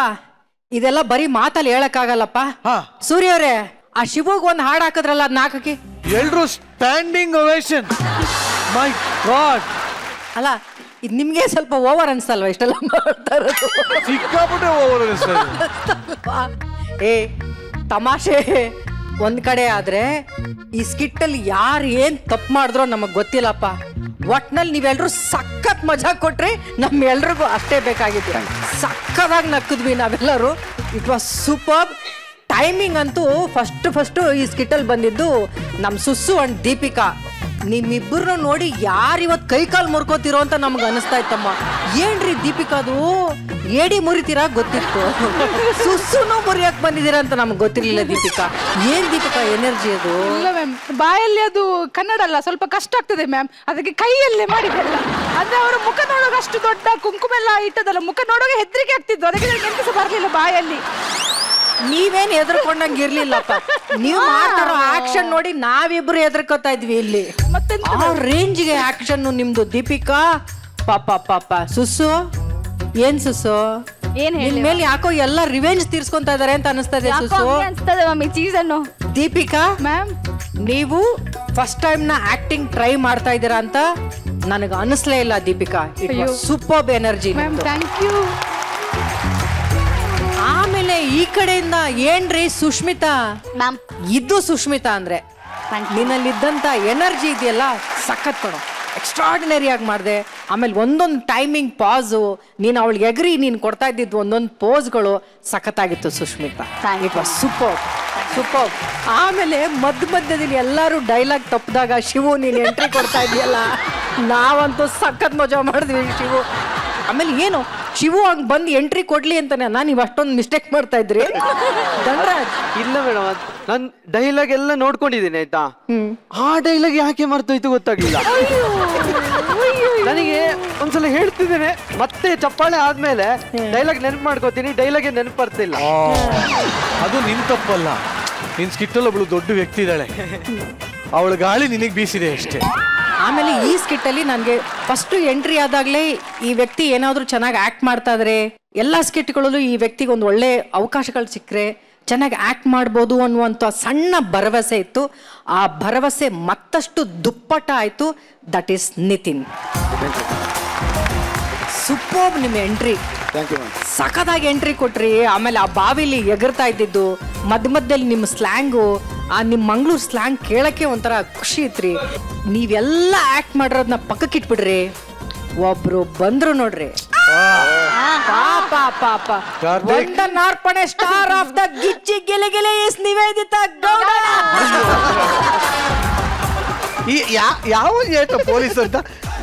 ಇದೆಲ್ಲ ಬರೀ ಮಾತಲ್ಲಿ ಹೇಳಕ್ಕಾಗಲ್ಲಪ್ಪ. ಸೂರ್ಯ ಅವರೇ, ಆ ಶಿವಗ್ ಒಂದ್ ಹಾಡ್ ಹಾಕಿದ್ರಲ್ಲ ಅದ್ ನಾಲ್ಕಕ್ಕೆ ಎಲ್ರು ಸ್ಟ್ಯಾಂಡಿಂಗ್ ಓವೇಷನ್. ಮೈ ಗಾಡ್, ಅಲ್ಲ ಇದು ನಿಮ್ಗೆ ಸ್ವಲ್ಪ ಓವರ್ ಅನ್ಸಲ್ವಾ ಇಷ್ಟೆಲ್ಲ ಮಾಡ್ತಾ ಇರೋದು? ಸಿಕ್ಕಾಪಟ್ಟೆ ಓವರ್ ಅನಿಸ್ತದೆ. ಏ ತಮಾಷೆ ಒಂದ್ ಕಡೆ ಆದ್ರೆ ಈ ಸ್ಕಿಟ್ ಅಲ್ಲಿ ಯಾರು ಏನ್ ತಪ್ಪು ಮಾಡಿದ್ರೋ ನಮಗ್ ಗೊತ್ತಿಲ್ಲಪ್ಪ. ಒಟ್ನಲ್ಲಿ ನೀವೆಲ್ರು ಸಖತ್ ಮಜಾ ಕೊಟ್ರಿ, ನಮ್ಮೆಲ್ರಿಗೂ ಅಷ್ಟೇ ಬೇಕಾಗಿತ್ತು. ಸಕ್ಕದಾಗಿ ನಕ್ಕದ್ವಿ ನಾವೆಲ್ಲರೂ. It was super. ಟೈಮಿಂಗ್ ಅಂತೂ ಫಸ್ಟ್ ಈ ಸ್ಕಿಟ್ಟಲ್ಲಿ ಬಂದಿದ್ದು ನಮ್ ಸುಸ್ಸು ಅಂಡ್ ದೀಪಿಕಾ. ನಿಮ್ಮಿಬ್ಬರನ್ನ ನೋಡಿ ಯಾರು ಇವತ್ತು ಕೈಕಾಲು ಮುರ್ಕೋತಿರೋ ಅಂತ ನಮ್ಗೆ ಅನಿಸ್ತಾ ಇತ್ತಮ್ಮ. ಏನ್ರಿ ದೀಪಿಕಾದು ಏಡಿ ಮುರಿತೀರಾ ಗೊತ್ತಿತ್ತು, ಸುಸ್ಸುನು ಮುರಿಯಕ್ ಬಂದಿದ್ದೀರಾ ಅಂತ ನಮ್ಗೆ ಗೊತ್ತಿರ್ಲಿಲ್ಲ. ದೀಪಿಕಾ ಏನ್ ದೀಪಿಕಾ ಎನರ್ಜಿ ಅದು? ಇಲ್ಲ ಮ್ಯಾಮ್, ಬಾಯಲ್ಲಿ ಅದು ಕನ್ನಡ ಅಲ್ಲ, ಸ್ವಲ್ಪ ಕಷ್ಟ ಆಗ್ತದೆ ಮ್ಯಾಮ್, ಅದಕ್ಕೆ ಕೈಯಲ್ಲೇ ಮಾಡಿದಲ್ಲ. ಅಂದ್ರೆ ಅವರು ಮುಖ ನೋಡೋಕೆ ಅಷ್ಟು ದೊಡ್ಡ ಕುಂಕುಮ ಎಲ್ಲ ಇಟ್ಟದಲ್ಲ, ಮುಖ ನೋಡೋಕೆ ಹೆದರಿಕೆ ಆಗ್ತಿದ್ದು, ಅದಕ್ಕೆ ನನಗೆ ಬರ್ಲಿಲ್ಲ ಬಾಯಲ್ಲಿ. ನೀವೇನ್ ಹೆದರ್ಕೊಂಡಂಗ ಇರ್ಲಿಲ್ಲಪ್ಪ. ನೀವು ಮಾಡ್ತಾರೋ ಆಕ್ಷನ್ ನೋಡಿ ನಾವಿಬ್ರು ಹೆದರ್ಕೋತಾ ಇದ್ವಿ ಇಲ್ಲಿ. ಮತ್ತೆ ಆ ರೇಂಜ್ಗೆ ಆಕ್ಷನ್ ನಿಮ್ದು ದೀಪಿಕಾ. ಪಾಪ ಸುಸ್ಸು, ಏನ್ ಸುಸ್ಸು ನಿನ್ ಮೇಲೆ ಯಾಕೋ ಎಲ್ಲ ರಿವೆಂಜ್ ತೀರ್ಸ್ಕೊಂತಾ ಇದಾರೆ ಅಂತ ಅನಿಸ್ತದೆ ಸುಸ್ಸು. ದೀಪಿಕಾ ಮ್ಯಾಮ್, ನೀವು ಫಸ್ಟ್ ಟೈಮ್ ನ ಆಕ್ಟಿಂಗ್ ಟ್ರೈ ಮಾಡ್ತಾ ಇದ್ದೀರಾ ಅಂತ ನನಗೆ ಅನಿಸ್ಲೇ ಇಲ್ಲ Deepika. It was superb energy. Thank you. ಆಮೇಲೆ ಈ ಕಡೆಯಿಂದ ಏನ್ರಿ ಸುಷ್ಮಿತಾ ಮ್ಯಾಮ್, ಇದು ಸುಷ್ಮಿತಾ ಅಂದ್ರೆ ನಿನ್ನಲ್ಲಿದ್ದಂತ ಎನರ್ಜಿ ಇದೆಯಲ್ಲ ಸಖತ್ ಕಣೋ, ಎಕ್ಸ್ಟ್ರಾರ್ಡಿನರಿ ಆಗಿ ಮಾಡಿದೆ. ಆಮೇಲೆ ಒಂದೊಂದು ಟೈಮಿಂಗ್ ಪಾಸು, ನೀನು ಅವಳಿಗೆ ಎಗ್ರಿ ನೀನು ಕೊಡ್ತಾ ಇದ್ದಿದ್ದು ಒಂದೊಂದು ಪೋಸ್ಗಳು ಸಖತ್ತಾಗಿತ್ತು ಸುಷ್ಮಿತಾ. It was super. ಆಮೇಲೆ ಮಧ್ಯದಲ್ಲಿ ಎಲ್ಲರೂ ಡೈಲಾಗ್ ತಪ್ಪಿದಾಗ ಶಿವು ನೀನು ಎಂಟ್ರಿ ಕೊಡ್ತಾ ಇದೆಯಲ್ಲ, ನಾವಂತೂ ಸಖತ್ ಮಜಾ ಮಾಡಿದ್ವಿ ಶಿವು. ಆಮೇಲೆ ಏನು ಶಿವು ಹಂಗ್ ಬಂದು ಎಂಟ್ರಿ ಕೊಡ್ಲಿ ಅಂತಾನೆ ನೀವು ಅಷ್ಟೊಂದು ಮಿಸ್ಟೇಕ್ ಮಾಡ್ತಾ ಇದ್ರಿ ಧನರಾಜ್? ಇಲ್ಲ ಮೇಡಮ್, ನಾನು ಡೈಲಾಗ್ ಎಲ್ಲ ನೋಡ್ಕೊಂಡಿದ್ದೀನಿ ಆಯ್ತಾ. ಆ ಡೈಲಾಗ್ ಯಾಕೆ ಮರ್ತೋಯ್ತು ಗೊತ್ತಾಗ್ಲಿಲ್ಲ ನನಗೆ. ಒಂದ್ಸಲ ಹೇಳ್ತಿದ್ದೇನೆ, ಮತ್ತೆ ಚಪ್ಪಾಳೆ ಆದ್ಮೇಲೆ ಡೈಲಾಗ್ ನೆನಪು ಮಾಡ್ಕೋತೀನಿ, ಡೈಲಾಗ್ ನೆನಪು ಬರ್ತಿಲ್ಲ. ಅದು ನಿನ್ ತಪ್ಪಲ್ಲ, ನಿನ್ ಸ್ಕಿಟ್ಟಲ್ಲಿ ಒಬ್ಳು ದೊಡ್ಡ ವ್ಯಕ್ತಿ ಇದ್ದಾಳೆ, ಅವಳ ಗಾಳಿ ನಿನಗೆ ಬೀಸಿದೆ ಅಷ್ಟೇ. ಆಮೇಲೆ ಈ ಸ್ಕಿಟ್ ಅಲ್ಲಿ ನನಗೆ ಫಸ್ಟ್ ಎಂಟ್ರಿ ಆದಾಗ್ಲೇ ಈ ವ್ಯಕ್ತಿ ಏನಾದ್ರೂ ಚೆನ್ನಾಗಿ ಆಕ್ಟ್ ಮಾಡ್ತಾ ಇದ್ರೆ, ಎಲ್ಲಾ ಸ್ಕಿಟ್ಗಳಲ್ಲೂ ಈ ವ್ಯಕ್ತಿಗೆ ಒಂದು ಒಳ್ಳೆ ಅವಕಾಶಗಳು ಸಿಕ್ಕರೆ ಚೆನ್ನಾಗಿ ಆಕ್ಟ್ ಮಾಡ್ಬೋದು ಅನ್ನುವಂಥ ಸಣ್ಣ ಭರವಸೆ ಇತ್ತು. ಆ ಭರವಸೆ ಮತ್ತಷ್ಟು ದುಪ್ಪಟ್ಟ ಆಯ್ತು. That is Nitin. ಸೂಪರ್ ನಿಮ್ಮ ಎಂಟ್ರಿ, ಸಖತ್ತಾಗಿ ಎಂಟ್ರಿ ಕೊಟ್ರಿ. ಆಮೇಲೆ ಆ ಬಾವಿಲಿ ಎಗರ್ತಾ ಇದ್ದಿದ್ದು, ಮಧ್ಯದಲ್ಲಿ ನಿಮ್ಮ ಸ್ಲ್ಯಾಂಗು, ಆ ನಿಮ್ಮ ಮಂಗಳೂರು ಸ್ಲ್ಯಾಂಗ್ ಕೇಳಕ್ಕೆ ಒಂಥರ ಖುಷಿ ಇತ್ರಿ. ನೀವೆಲ್ಲ ಆಕ್ಟ್ ಮಾಡಿರೋದನ್ನ ಪಕ್ಕಕ್ಕೆ ಇಟ್ಬಿಡ್ರಿ. ಒಬ್ರು ಬಂದ್ರು ನೋಡ್ರಿ, ಪಾಪ ವಂದನಾರ್ಪಣೆ star of the Gicchi Giligili is Nivedita Gowda. ಈ ಯಾವ ಪೊಲೀಸ್ ಅಂತ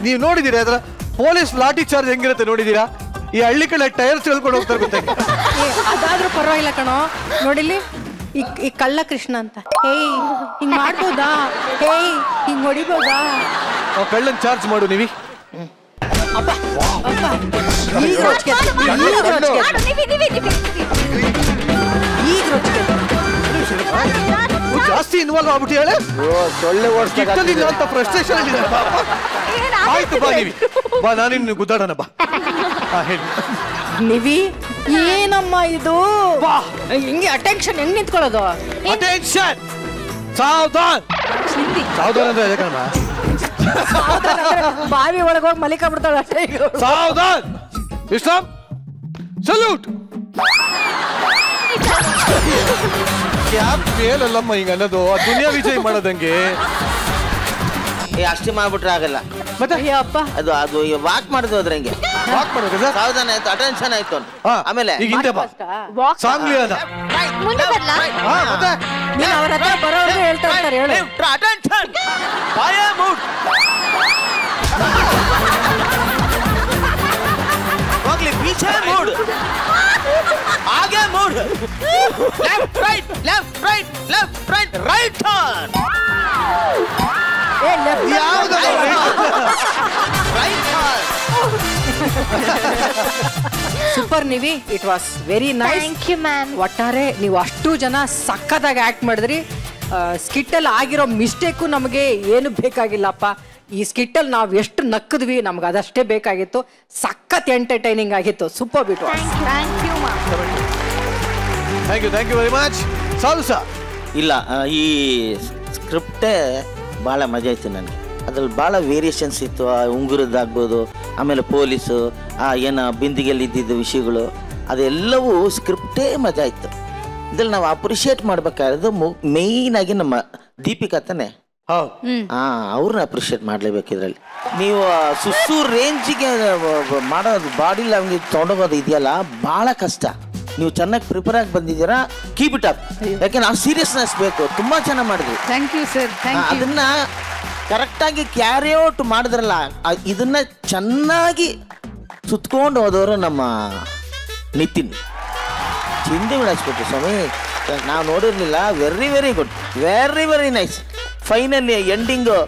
ನೀವು ನೋಡಿದೀರಾ? ಅದರ ಪೊಲೀಸ್ ಲಾಠಿ ಚಾರ್ಜ್ ಹೆಂಗಿರುತ್ತೆ ನೋಡಿದೀರಾ? ಈ ಹಳ್ಳಿ ಕಡೆ ಟೈರ್ಸ್ ಹೇಳ್ಕೊಂಡು ಹೋಗ್ತಾರೆ ಗೊತ್ತಾಗ. ಅದಾದ್ರೂ ಪರವಾಗಿಲ್ಲ ಕಣೋ. ನೋಡಿಲಿ ಈ ಕಳ್ಳ ಕೃಷ್ಣ ಅಂತ, ಹೇಯ್ ಹಿಂಗ್ ಮಾಡ್ಬೋದಾ, ಹೇಯ್ ಹಿಂಗ್ ಹೊಡಿಬೋದಾ? ಕಳ್ಳನ್ ಚಾರ್ಜ್ ಮಾಡು ನೀವಿ. ಜಾಸ್ತಿ ಇನ್ವಾಲ್ವ್ ಆಗ್ಬಿಟ್ಟು ಹೇಳಿ ಅಂತ ಫ್ರಸ್ಟ್ರೇಷನ್ ಇದೆ. ಆಯ್ತು ಬಾ ನೀವಿ, ಬಾ ನಾನಿನ್ನು ಗುದ್ದಾಡೋಣ ಬಾ. ಹೇಳಿ ನಿವಿ, ಏನಮ್ಮ ಇದು? ಹಿಂಗೆ ಅಟೆನ್ಷನ್ ಹೆಂಗ್ ನಿಂತ್ಕೊಳ್ಳೋದು? ಅಟೆನ್ಷನ್, ಸಾವಧಾನ್. ಸಾವಧಾನ್ ಅಂದ್ರೆ ಅದೇ ಕಣಮ್ಮ, ಬಾವಿ ಒಳಗೋಗಿ ಮಲಿಕ ಬಿಡ್ತಾಳ ಅಷ್ಟೇ. ಸಾವಧಾನ್, ವಿಶ್ರಾಮ್, ಸಲ್ಯೂಟ್. ಯಾಕೆ ಮೇಲಲ್ಲಮ್ಮ ಹಿಂಗ ಅನ್ನೋದು ದುನಿಯಾ ವಿಜಯ್ ಮಾಡೋದಂಗೆ ಅಷ್ಟೇ ಮಾಡ್ಬಿಟ್ರೆ ಆಗಲ್ಲ. ಮತ್ತೆ ಅಪ್ಪ ಅದು ವಾಕ್ ಮಾಡಿದ್ವು ಅದ್ರಂಗೆ ವಾಕ್ ಮಾಡೋದು ಸರ್ ಸಾವಧಾನ ಆಯ್ತು, ಅಟೆನ್ಷನ್ ಆಯ್ತು ಅಂತ. ಆಮೇಲೆ ಈಗ ಹಿಂದೆ ಬಾ ಸಾಂಗ್ಲಿ ಅದ ಮುಂದೆ ಬರ್ಲಾ? ಮತ್ತೆ ನೀನು ಅವ್ರ ಹತ್ರ ಬರೋರ್ಗೆ ಹೇಳ್ತಾ ಇರ್ತಾರೆ ಹೇಳು. ಅಟೆನ್ಷನ್ ಬಾಯ ಮೂಡ್ ಹೋಗ್ಲಿ ಪೀछे ಮೂಡ್ ಆगे ಮೂಡ್ left right left right left right right turn ಯಾವ್ದು right turn super Nivi, it was very nice. Thank you ma'am. ಒಟ್ಟಾರೆ ನೀವು ಅಷ್ಟು ಜನ ಸಖತ್ತಾಗಿ ಆಕ್ಟ್ ಮಾಡಿದ್ರಿ. ಸ್ಕಿಟ್ಟಲ್ಲಿ ಆಗಿರೋ ಮಿಸ್ಟೇಕು ನಮಗೆ ಏನು ಬೇಕಾಗಿಲ್ಲಪ್ಪ. ಈ ಸ್ಕಿಟ್ಟಲ್ಲಿ ನಾವು ಎಷ್ಟು ನಕ್ಕದ್ವಿ ನಮ್ಗೆ ಅದಷ್ಟೇ ಬೇಕಾಗಿತ್ತು. ಸಖತ್ ಎಂಟರ್ಟೈನಿಂಗ್ ಆಗಿತ್ತು. Super bit. Thank you ma'am. Thank you very much. ಸಾಲು ಸರ್ ಇಲ್ಲ, ಈ ಸ್ಕ್ರಿಪ್ಟೇ ಭಾಳ ಮಜಾ ಇತ್ತು ನನಗೆ. ಅದ್ರಲ್ಲಿ ಭಾಳ ವೇರಿಯೇಷನ್ಸ್ ಇತ್ತು. ಆ ಉಂಗುರದ್ದಾಗ್ಬೋದು, ಆಮೇಲೆ ಪೊಲೀಸು, ಆ ಏನು ಬಿಂದಿಗೆಯಲ್ಲಿ ಇದ್ದಿದ್ದ ವಿಷಯಗಳು, ಅದೆಲ್ಲವೂ ಸ್ಕ್ರಿಪ್ಟೇ ಮಜಾ ಇತ್ತು. ಇದ್ರಲ್ಲಿ ನಾವು ಅಪ್ರಿಷಿಯೇಟ್ ಮಾಡ್ಬೇಕಾದ್ರೆ ಮೇಯ್ನ್ ಆಗಿ ನಮ್ಮ ದೀಪಿಕಾ ತಾನೆ, ಅವ್ರನ್ನ ಅಪ್ರಿಷಿಯೇಟ್ ಮಾಡ್ಲೇಬೇಕು. ಇದರಲ್ಲಿ ನೀವು ಸುಸ್ಸು ರೇಂಜಿಗೆ ಮಾಡೋದು ಬಾಡಿ ಲ್ಯಾಂಗ್ವೇಜ್ ತೊಗೊಂಡೋಗೋದು ಇದೆಯಲ್ಲ, ಭಾಳ ಕಷ್ಟ. ನೀವು ಚೆನ್ನಾಗಿ ಪ್ರಿಪೇರ್ ಆಗಿ ಬಂದಿದ್ದೀರಾ, ಕೀಪ್ ಇಟ್ ಅಪ್. ಯಾಕೆಂದ್ರೆ ಆ ಸೀರಿಯಸ್ನೆಸ್ ಬೇಕು. ತುಂಬಾ ಚೆನ್ನಾಗಿ ಮಾಡಿದ್ವಿ. Thank you sir. Thank you. ಅದನ್ನ ಕರೆಕ್ಟಾಗಿ ಕ್ಯಾರಿ ಔಟ್ ಮಾಡಿದ್ರಲ್ಲ, ಇದನ್ನ ಚೆನ್ನಾಗಿ ಸುತ್ಕೊಂಡು ಹೋದವರು ನಮ್ಮ ನಿತಿನ್. ಚಿಂದೆ ಬಿಡಿಸ್ಬಿಟ್ರು ಸ್ವಾಮಿ, ನಾವು ನೋಡಿರ್ಲಿಲ್ಲ. Very very good, very very nice. Finally ending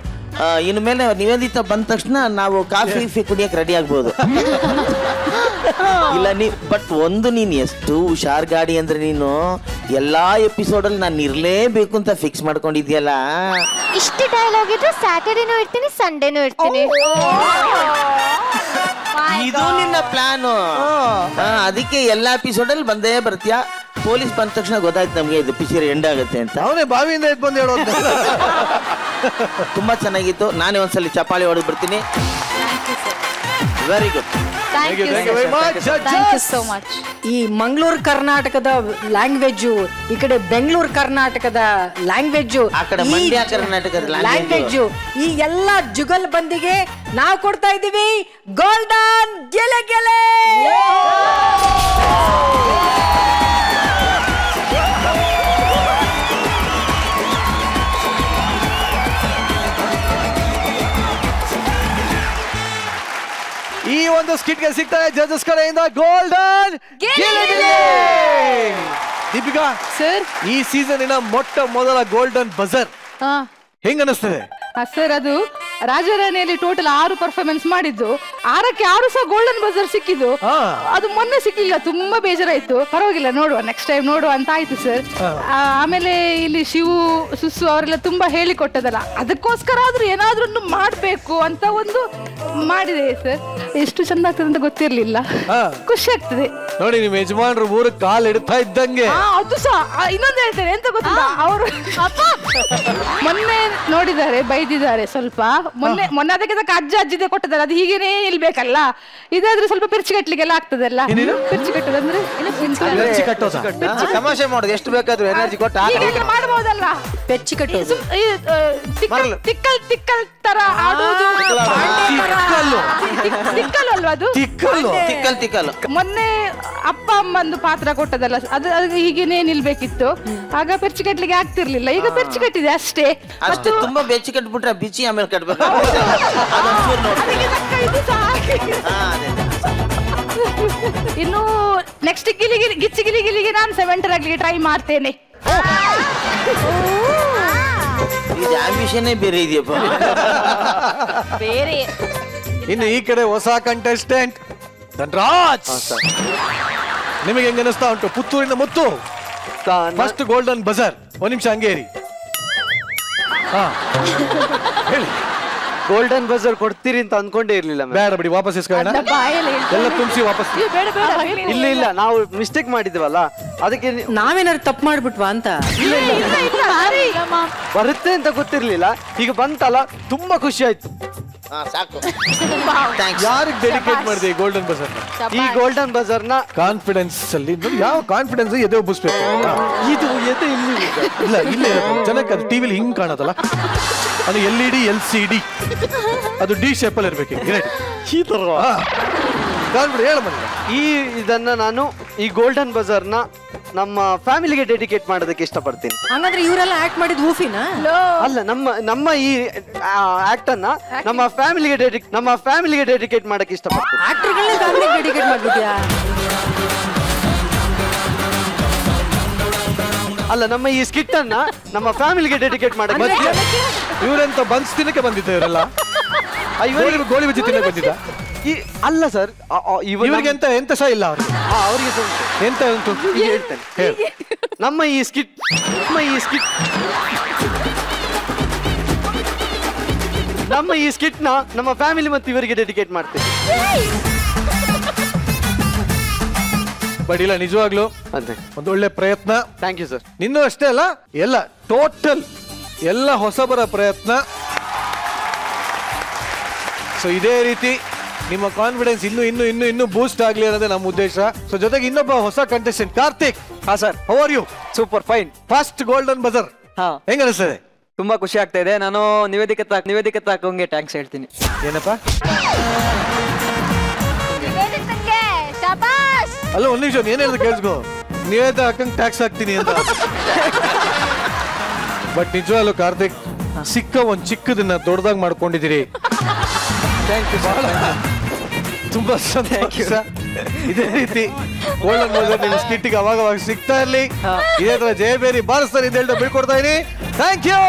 ಇನ್ಮೇಲೆ ನಿವೇದಿತ ಬಂದ ತಕ್ಷಣ ನಾವು ಕಾಫಿ ಕುಡಿಯಕ್ಕೆ ರೆಡಿ ಆಗ್ಬೋದು. ಇಲ್ಲ ಬಟ್ ಒಂದು ನೀನು ಎಷ್ಟು ಹುಷಾರ್ ಗಾಡಿ ಅಂದ್ರೆ ನೀನು ಎಲ್ಲಾ ಎಪಿಸೋಡಲ್ಲಿ ನಾನು ಇರ್ಲೇಬೇಕು ಅಂತ ಫಿಕ್ಸ್ ಮಾಡ್ಕೊಂಡಿದ್ಯಲ್ಲ. ಇಷ್ಟು ಡೈಲಾಗ್ ಇದ್ರೆ ಸ್ಯಾಟರ್ಡೇನೂ ಇರ್ತೀನಿ, ಸಂಡೇನೂ ಇರ್ತೀನಿ. ಇದು ನಿನ್ನ ಪ್ಲಾನು. ಅದಕ್ಕೆ ಎಲ್ಲಾ ಎಪಿಸೋಡಲ್ಲಿ ಬಂದೇ ಬರ್ತೀಯಾ. ಪೊಲೀಸ್ ಬಂದ ತಕ್ಷಣ ಗೊತ್ತಾಯ್ತು ನಮ್ಗೆ ಇದು ಪಿಕ್ಚರ್ ಎಂಡ್ ಆಗುತ್ತೆ ಅಂತ. ಅವನೇ ಬಾವಿಯಿಂದ ಎದ್ದು ಬಂದು ಹೇಳೋದು. ತುಂಬಾ ಚೆನ್ನಾಗಿತ್ತು. ನಾನೇ ಒಂದ್ಸಲಿ ಚಪಾಳಿ ಹೊಡೆದು ಬರ್ತೀನಿ. Very good. Thank you so much. ಈ ಮಂಗಳೂರು ಕರ್ನಾಟಕದ ಲ್ಯಾಂಗ್ವೇಜು, ಈ ಕಡೆ ಬೆಂಗಳೂರು ಕರ್ನಾಟಕದ ಲ್ಯಾಂಗ್ವೇಜು, ಆ ಕಡೆ ಮಂಡ್ಯ ಕರ್ನಾಟಕದ ಲ್ಯಾಂಗ್ವೇಜು, ಈ ಎಲ್ಲ ಜುಗಲ್ ಬಂದಿಗೆ ನಾವು ಕೊಡ್ತಾ ಇದ್ದೀವಿ ಗೋಲ್ಡನ್ ಗೆಲೆ ಗೆಲೆ. ಈ ಒಂದು ಸ್ಕಿಟ್ಗೆ ಸಿಗ್ತಾರೆ ಜಡ್ಜಸ್ ಕಡೆಯಿಂದ ಗೋಲ್ಡನ್ ದೀಪಿಕಾ ಸರ್. ಈ ಸೀಸನಿನ ಮೊಟ್ಟ ಮೊದಲ ಗೋಲ್ಡನ್ ಬಜರ್ ಹೆಂಗ ಅನಿಸ್ತದೆ ಸರ್? ಅದು ರಾಜರಾಣಿಯಲ್ಲಿ ಟೋಟಲ್ 6 ಪರ್ಫಾರ್ಮೆನ್ಸ್ ಮಾಡಿದ್ದು, 6ಕ್ಕೆ 6 ಸಹ ಗೋಲ್ಡನ್ ಬಜರ್ ಸಿಕ್ಕಿದ್ದು. ಅದು ಮೊನ್ನೆ ಸಿಕ್ಕಿಲ್ಲ, ತುಂಬಾ ಬೇಜಾರಾಯ್ತು. ಪರವಾಗಿಲ್ಲ, ನೋಡುವ ನೆಕ್ಸ್ಟ್ ಟೈಮ್ ನೋಡುವ ಅಂತ ಆಯ್ತು ಸರ್. ಆಮೇಲೆ ಇಲ್ಲಿ ಶಿವು ಸುಸ್ಸು ಅವರೆಲ್ಲ ತುಂಬಾ ಹೇಳಿಕೊಟ್ಟದಲ್ಲ, ಅದಕ್ಕೋಸ್ಕರ ಆದ್ರೂ ಏನಾದ್ರೂ ಮಾಡ್ಬೇಕು ಅಂತ ಒಂದು ಮಾಡಿದೆ ಸರ್. ಎಷ್ಟು ಚಂದ ಆಗ್ತದೆ ಅಂತ ಗೊತ್ತಿರ್ಲಿಲ್ಲ, ಖುಷಿ ಆಗ್ತದೆ ನೋಡಿ. ನಿಮ್ ಯಜಮಾನ್ರು ಊರು ಕಾಲ್ ಇಡ್ತಾ ಇದ್ದಂಗೆ. ಅದು ಸಹ ಇನ್ನೊಂದು ಹೇಳ್ತೇನೆ, ಎಂತ ಗೊತ್ತಿಲ್ಲ, ಅವರು ಮೊನ್ನೆ ನೋಡಿದ್ದಾರೆ, ಬೈದಿದ್ದಾರೆ ಸ್ವಲ್ಪ. ಮೊನ್ನೆ ಅದಕ್ಕೆ ತಕ್ಕ ಅಜ್ಜಿದೆ ಕೊಟ್ಟದಲ್ಲ, ಅದು ಹೀಗೇನೆ ನಿಲ್ಬೇಕಲ್ಲ. ಇದಾದ್ರೆ ಸ್ವಲ್ಪ ಪೆರ್ಚಿ ಕಟ್ಲಿಕ್ಕೆಲ್ಲ ಆಗ್ತದಲ್ಲ. ಪೆರ್ಚಿ ಕಟ್ಟೋದಂದ್ರೆ ತಮಾಷೆ ಮಾಡೋದು, ಎಷ್ಟು ಬೇಕಾದ್ರೂ ಎನರ್ಜಿ ಕೊಟ್ಟು ಮಾಡಬಹುದಲ್ಲ. ಪೆಚ್ಚಿ ಕಟ್ಟೋದು, ತಿಕ್ಕಲ್ ತಿಕ್ಕಲ್ ತರ ಆಡೋದು. ತಿಕ್ಕಲ್ ಅಲ್ವಾ ಅದು? ತಿಕ್ಕಲ್ ತಿಕ್ಕಲ್. ಮೊನ್ನೆ ಅಪ್ಪ ಅಮ್ಮಂದು ಪಾತ್ರ ಕೊಟ್ಟದಲ್ಲ, ಅದು ಹೀಗೇನೆ ನಿಲ್ಬೇಕಿತ್ತು. ಆಗ ಪೆರ್ಚಿ ಕಟ್ಲಿಕ್ಕೆ ಆಗ್ತಿರ್ಲಿಲ್ಲ, ಈಗ ಪೆರ್ಚಿ ಕಟ್ಟಿದೆ ಅಷ್ಟೇ. ಅಷ್ಟೇ, ತುಂಬಾ ಬೆಚ್ಚಿ ಕಟ್ಬಿಟ್ರೆ ಬಿಚ್ಚಿ ಆಮೇಲೆ ಕಟ್ಬೇಕು. ಇನ್ನು ನೆಕ್ಸ್ಟ್ ಗಿಚ್ಚಿ ಗಿಲಿಗೆ ನಾನು 7 ಆಗ್ಲಿಕ್ಕೆ ಟ್ರೈ ಮಾಡ್ತೇನೆ. ಇದು ಆಂಬಿಷನ್ ಬೇರೆ ಇದೆಯಪ್ಪ. ಬೇರೆ ಇನ್ನು ಈ ಕಡೆ ಹೊಸ ಕಂಟೆಸ್ಟೆಂಟ್ ಧನ್ರಾಜ್. ನಿಮಗೆ ಹೆಂಗ ಅನಿಸ್ತಾ ಉಂಟು? ಪುತ್ತೂರಿನ ಮುತ್ತು ಫಸ್ಟ್ ಗೋಲ್ಡನ್ ಬಜರ್. ಒಂದ್ ನಿಮಿಷ ಹಂಗೇರಿ. ಹೇಳಿ. ಗೋಲ್ಡನ್ ಬಜರ್ ಕೊಡ್ತೀರಿ ಅಂತ ಅನ್ಕೊಂಡೇ ಇರ್ಲಿಲ್ಲ. ಬೇಡ ಬಿಡಿ, ವಾಪಸ್ ಇಸ್ಕೊಳ್ಳೋಣ. ಎಲ್ಲ ತುಂಬಿಸಿ ವಾಪಸ್. ಇಲ್ಲ ನಾವು ಮಿಸ್ಟೇಕ್ ಮಾಡಿದ್ವಲ್ಲ, ಅದಕ್ಕೆ ನಾವೇನಾದ್ರು ತಪ್ಪು ಮಾಡ್ಬಿಟ್ವಾ ಅಂತ. ಬರುತ್ತೆ ಅಂತ ಗೊತ್ತಿರ್ಲಿಲ್ಲ, ಈಗ ಬಂತಲ್ಲ ತುಂಬಾ ಖುಷಿ ಆಯ್ತು. ಸಾಕು ಯಾರಿಗೆ ಡೆಡಿಕೇಟ್ ಮಾಡಿದೆ ಈ ಗೋಲ್ಡನ್ ಬಜರ್ ಈ ಗೋಲ್ಡನ್ ಬಜಾರ್ ನ ಕಾನ್ಫಿಡೆನ್ಸ್ ಅಲ್ಲಿ ನೋಡಿ, ಯಾವ ಕಾನ್ಫಿಡೆನ್ಸ್ ಎದೆ ಒಬ್ಬಿಸ್ಬೇಕು. ಇದು ಎದೆ ಇಲ್ಲಿ ಇಲ್ಲ ಇಲ್ಲೇ ಜನಕ್ಕೆ ಅದು ಟಿವಿಲಿ ಹಿಂಗ್ ಕಾಣದಲ್ಲ, ಅದು LED LCD ಅದು D ಶೇಪ್ ಅಲ್ಲಿ ಇರ್ಬೇಕು. ಈ ತರ ಕಾನ್ಫಿಡೆನ್ಸ್ ಹೇಳ ಮನೆ. ಇದನ್ನ ನಾನು ಈ ಗೋಲ್ಡನ್ ಬಜಾರ್ ನ ನಮ್ಮ ಫ್ಯಾಮಿಲಿಗೆ ಡೆಡಿಕೇಟ್ ಮಾಡೋದಕ್ಕೆ ಇಷ್ಟಪಡ್ತೀನಿ. ಹಂಗಂದ್ರೆ ಇವರೆಲ್ಲ ಆಕ್ಟ್ ಮಾಡಿದ್ ಊಫಿನ ಅಲ್ಲ, ನಮ್ಮ ಈ ಆಕ್ಟ್ ಅನ್ನ ನಮ್ಮ ಫ್ಯಾಮಿಲಿಗೆ ಡೆಡಿಕೇಟ್ ಮಾಡಕ್ಕೆ ಇಷ್ಟಪಡ್ತೀನಿ. ಆಕ್ಟರ್ಗಳನ್ನ ಫ್ಯಾಮಿಲಿಗೆ ಡೆಡಿಕೇಟ್ ಮಾಡ್ಬಿಟ್ಯಾ? ಅಲ್ಲ, ನಮ್ಮ ಈ ಸ್ಕಿಟ್ ಅನ್ನ ನಮ್ಮ ಫ್ಯಾಮಿಲಿಗೆ ಡೆಡಿಕೇಟ್ ಮಾಡಕ್ಕೆ. ಇವರೆಂತ ಬನ್ಸ್ ತಿನ್ನಕ್ಕೆ ಬಂದಿದ್ದ ಇವರೆಲ್ಲ? ಗೋಳಿ ಬಜ್ಜಿ ತಿನ್ನಕ್ಕೆ ಬಂದಿದ್ದ? ಅಲ್ಲ ಸರ್, ಇವರಿಗೆ ಎಂತ ಸಹ ಇಲ್ಲ ಅವ್ರಿಗೆ. ಅವರಿಗೆ ಎಂತ ಉಂಟು ಹೇಳ್ತೇನೆ. ನಮ್ಮ ಈ ಸ್ಕಿಟ್ ನ ನಮ್ಮ ಫ್ಯಾಮಿಲಿ ಮತ್ತು ಇವರಿಗೆ ಡೆಡಿಕೇಟ್ ಮಾಡ್ತೇವೆ. ಬಟ್ ಇಲ್ಲ, ನಿಜವಾಗ್ಲು ಒಂದು ಒಳ್ಳೆ ಪ್ರಯತ್ನ. Thank you sir. ನಿನ್ನೂ ಅಷ್ಟೇ ಅಲ್ಲ, ಎಲ್ಲ ಟೋಟಲ್ ಎಲ್ಲ ಹೊಸಬರ ಪ್ರಯತ್ನ. ಸೊ ಇದೇ ರೀತಿ ನಿಮ್ಮ ಕಾನ್ಫಿಡೆನ್ಸ್ ಇನ್ನು ಬೂಸ್ಟ್ ಆಗ್ಲಿ ಅನ್ನೋದೇ ನಮ್ಮ ಉದ್ದೇಶ. ಸೊ ಜೊತೆಗೆ ಇನ್ನೊಬ್ಬ ಹೊಸ ಕಂಟೆಸ್ಟೆಂಟ್ ಕಾರ್ತಿಕ್. ಹಾ sir. How are you? Super fine. First golden buzzer ಹೆಂಗ ಅನಿಸ್ತದೆ? ತುಂಬಾ ಖುಷಿ ಆಗ್ತಾ ಇದೆ. ನಾನು ನಿವೇದಿಕೆ ತಾಕಂಗೆ ಟ್ಯಾಂಕ್ಸ್ ಹೇಳ್ತೀನಿ. ಏನಪ್ಪ? ಶಬಾಷ್. ಅಲ್ಲ ಒಂದ್ ನಿಮಿಷ, ಏನ್ ಹೇಳಿದ ಕೇಳಿಸ್ಕೋ. ನಿವೇದ ಹಾಕಂಗ್ ಟ್ಯಾಕ್ಸ್ ಹಾಕ್ತೀನಿ ಅಂತ. ಬಟ್ ನಿಜವಾಗ್ಲು ಕಾರ್ತಿಕ್, ಸಿಕ್ಕ ಒಂದ್ ಚಿಕ್ಕದನ್ನ ದೊಡ್ಡದಾಗಿ ಮಾಡ್ಕೊಂಡಿದ್ದೀರಿ. ತುಂಬಾ ಸಂತೋಷ. ಇದೇ ರೀತಿ ಗೋಲ್ಡನ್ ಬಜರ್ ನಿಮ್ಮ ಸ್ಕಿಟ್ಟಿಗೆ ಅವಾಗ ಸಿಗ್ತಾ ಇರ್ಲಿ. ಇದೇ ತರ ಜಯಬೇರಿ ಬಾರಿಸ್ತಾರೆ ಅಂತ ಹೇಳ್ತಾ ಬೀಳ್ಕೊಡ್ತಾ ಇದೀನಿ. Thank you.